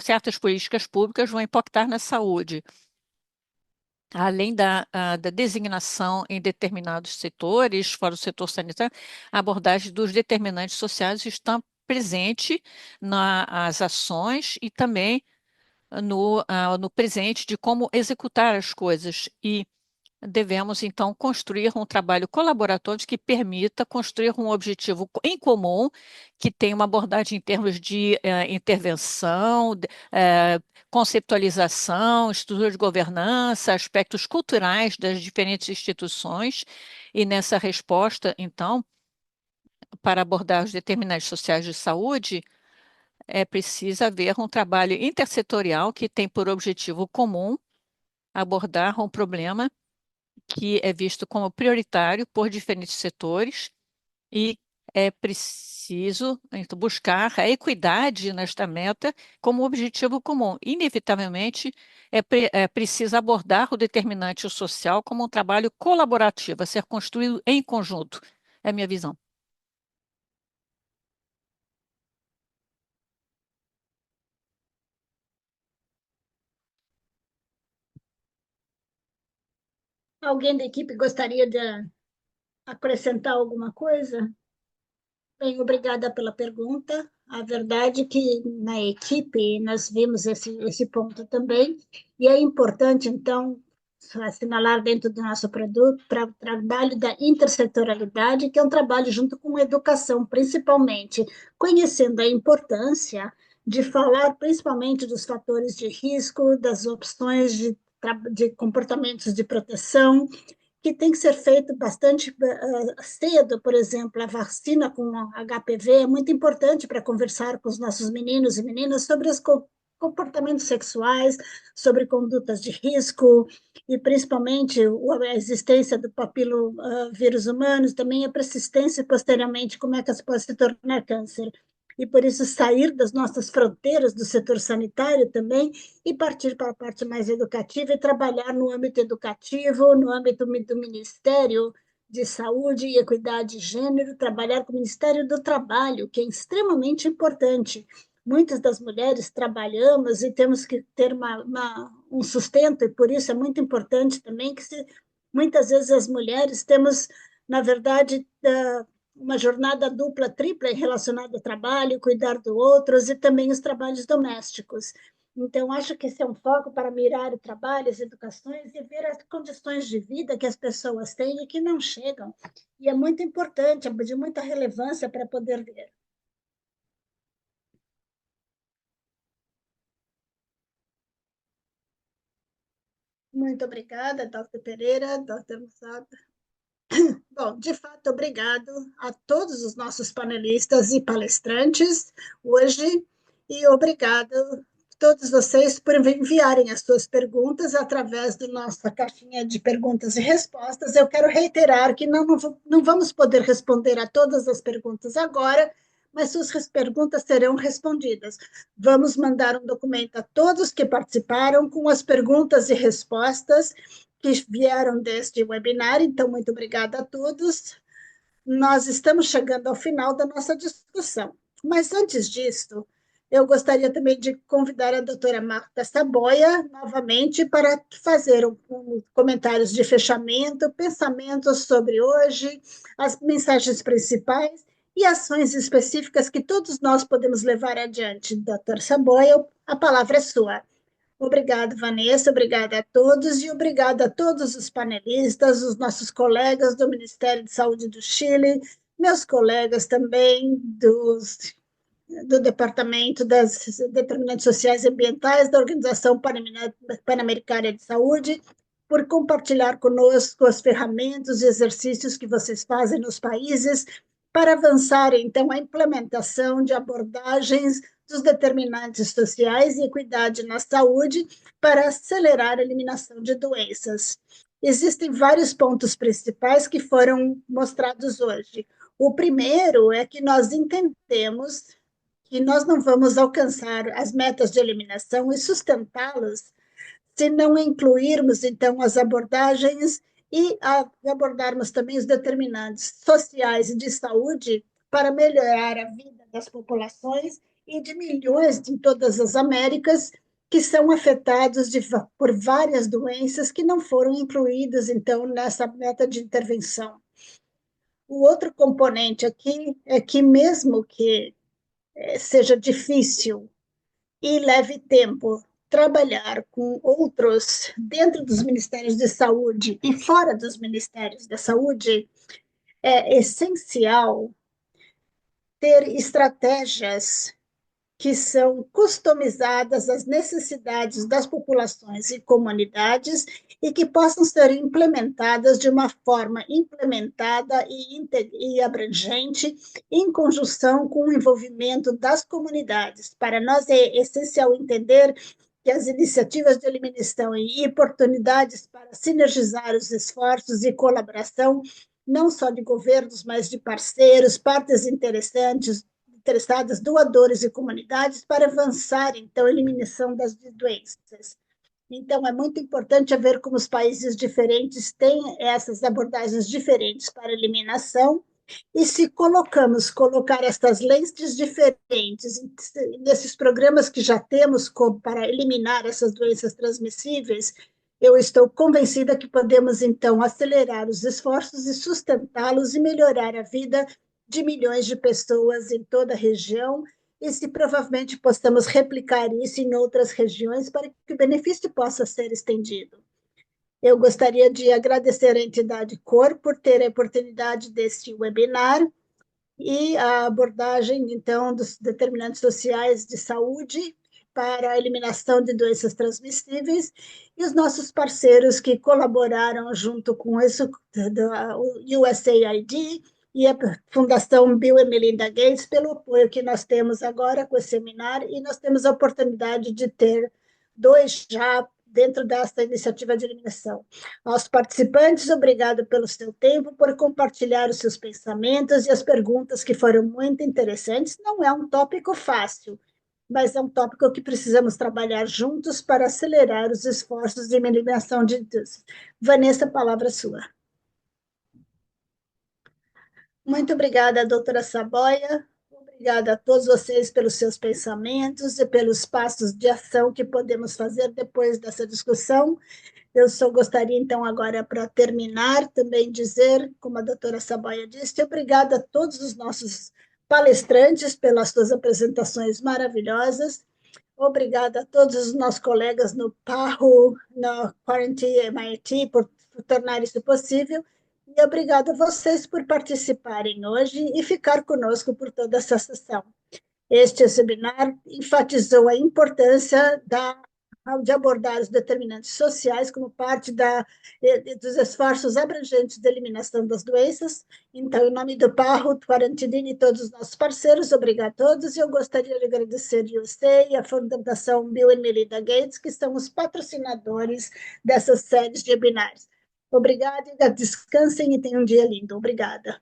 A: certas políticas públicas vão impactar na saúde. Além da designação em determinados setores, fora o setor sanitário, a abordagem dos determinantes sociais está presente nas ações e também no presente de como executar as coisas. E devemos, então, construir um trabalho colaboratório que permita construir um objetivo em comum, que tenha uma abordagem em termos de intervenção, conceptualização, estrutura de governança, aspectos culturais das diferentes instituições. E nessa resposta, então, para abordar os determinantes sociais de saúde, é preciso haver um trabalho intersetorial que tem por objetivo comum abordar um problema que é visto como prioritário por diferentes setores, e é preciso então, buscar a equidade nesta meta como objetivo comum. Inevitavelmente, é preciso abordar o determinante social como um trabalho colaborativo, a ser construído em conjunto. É a minha visão.
B: Alguém da equipe gostaria de acrescentar alguma coisa? Bem, obrigada pela pergunta. A verdade é que na equipe nós vimos esse ponto também, e é importante, então, assinalar dentro do nosso produto para o trabalho da intersetorialidade, que é um trabalho junto com a educação, principalmente, conhecendo a importância de falar principalmente dos fatores de risco, das opções de comportamentos de proteção, que tem que ser feito bastante cedo, por exemplo, a vacina com HPV é muito importante para conversar com os nossos meninos e meninas sobre os comportamentos sexuais, sobre condutas de risco, e principalmente a existência do papilomavírus humanos, também a persistência posteriormente, como é que pode se tornar câncer. E por isso sair das nossas fronteiras do setor sanitário também e partir para a parte mais educativa e trabalhar no âmbito educativo, no âmbito do Ministério de Saúde e Equidade de Gênero, trabalhar com o Ministério do Trabalho, que é extremamente importante. Muitas das mulheres trabalhamos e temos que ter um sustento, e por isso é muito importante também que muitas vezes as mulheres temos, na verdade, uma jornada dupla, tripla relacionada ao trabalho, cuidar do outros e também os trabalhos domésticos. Então, acho que esse é um foco para mirar o trabalho, as educações e ver as condições de vida que as pessoas têm e que não chegam. E é muito importante, é de muita relevância para poder ver. Muito obrigada, Dr. Pereira, Dr. Musada. Bom, de fato, obrigado a todos os nossos panelistas e palestrantes hoje, e obrigado a todos vocês por enviarem as suas perguntas através da nossa caixinha de perguntas e respostas. Eu quero reiterar que não vamos poder responder a todas as perguntas agora, mas suas perguntas serão respondidas. Vamos mandar um documento a todos que participaram com as perguntas e respostas que vieram deste webinar. Então, muito obrigada a todos. Nós estamos chegando ao final da nossa discussão. Mas antes disso, eu gostaria também de convidar a doutora Marta Saboia novamente para fazer comentários de fechamento, pensamentos sobre hoje, as mensagens principais e ações específicas que todos nós podemos levar adiante. Doutora Saboia, a palavra é sua. Obrigada, Vanessa, obrigada a todos e obrigada a todos os panelistas, os nossos colegas do Ministério de Saúde do Chile, meus colegas também do Departamento das Determinantes Sociais e Ambientais da Organização Pan-Americana de Saúde, por compartilhar conosco as ferramentas e exercícios que vocês fazem nos países para avançar, então, a implementação de abordagens dos determinantes sociais e equidade na saúde para acelerar a eliminação de doenças. Existem vários pontos principais que foram mostrados hoje. O primeiro é que nós entendemos que nós não vamos alcançar as metas de eliminação e sustentá-las se não incluirmos, então, as abordagens e abordarmos também os determinantes sociais e de saúde para melhorar a vida das populações e de milhões em todas as Américas que são afetados por várias doenças que não foram incluídas, então, nessa meta de intervenção. O outro componente aqui é que, mesmo que seja difícil e leve tempo trabalhar com outros dentro dos ministérios de saúde e fora dos ministérios da saúde, é essencial ter estratégias que são customizadas às necessidades das populações e comunidades e que possam ser implementadas de uma forma implementada e abrangente, em conjunção com o envolvimento das comunidades. Para nós é essencial entender que as iniciativas de eliminação e oportunidades para sinergizar os esforços e colaboração, não só de governos, mas de parceiros, partes interessadas, doadores e comunidades para avançar, então, a eliminação das doenças. Então, é muito importante ver como os países diferentes têm essas abordagens diferentes para eliminação, e se colocar estas lentes diferentes nesses programas que já temos para eliminar essas doenças transmissíveis, eu estou convencida que podemos, então, acelerar os esforços e sustentá-los e melhorar a vida de milhões de pessoas em toda a região, e se provavelmente possamos replicar isso em outras regiões para que o benefício possa ser estendido. Eu gostaria de agradecer à entidade COR por ter a oportunidade deste webinar e a abordagem, então, dos determinantes sociais de saúde para a eliminação de doenças transmissíveis, e os nossos parceiros que colaboraram junto com isso, da USAID e a Fundação Bill e Melinda Gates, pelo apoio que nós temos agora com esse seminário, e nós temos a oportunidade de ter dois já dentro desta iniciativa de eliminação. Aos participantes, obrigado pelo seu tempo, por compartilhar os seus pensamentos e as perguntas que foram muito interessantes. Não é um tópico fácil, mas é um tópico que precisamos trabalhar juntos para acelerar os esforços de eliminação de doenças. Vanessa, a palavra é sua. Muito obrigada, doutora Saboia. Obrigada a todos vocês pelos seus pensamentos e pelos passos de ação que podemos fazer depois dessa discussão. Eu só gostaria, então, agora, para terminar, também dizer, como a doutora Saboia disse, obrigada a todos os nossos palestrantes pelas suas apresentações maravilhosas. Obrigada a todos os nossos colegas no PARO, no Quarantine MIT, por tornar isso possível. E obrigada a vocês por participarem hoje e ficar conosco por toda essa sessão. Este seminário enfatizou a importância de abordar os determinantes sociais como parte dos esforços abrangentes de eliminação das doenças. Então, em nome do Parro, Quarantidini e todos os nossos parceiros, obrigado a todos, e eu gostaria de agradecer a USA e a Fundação Bill e Melinda Gates, que são os patrocinadores dessas séries de webinários. Obrigada, descansem e tenham um dia lindo. Obrigada.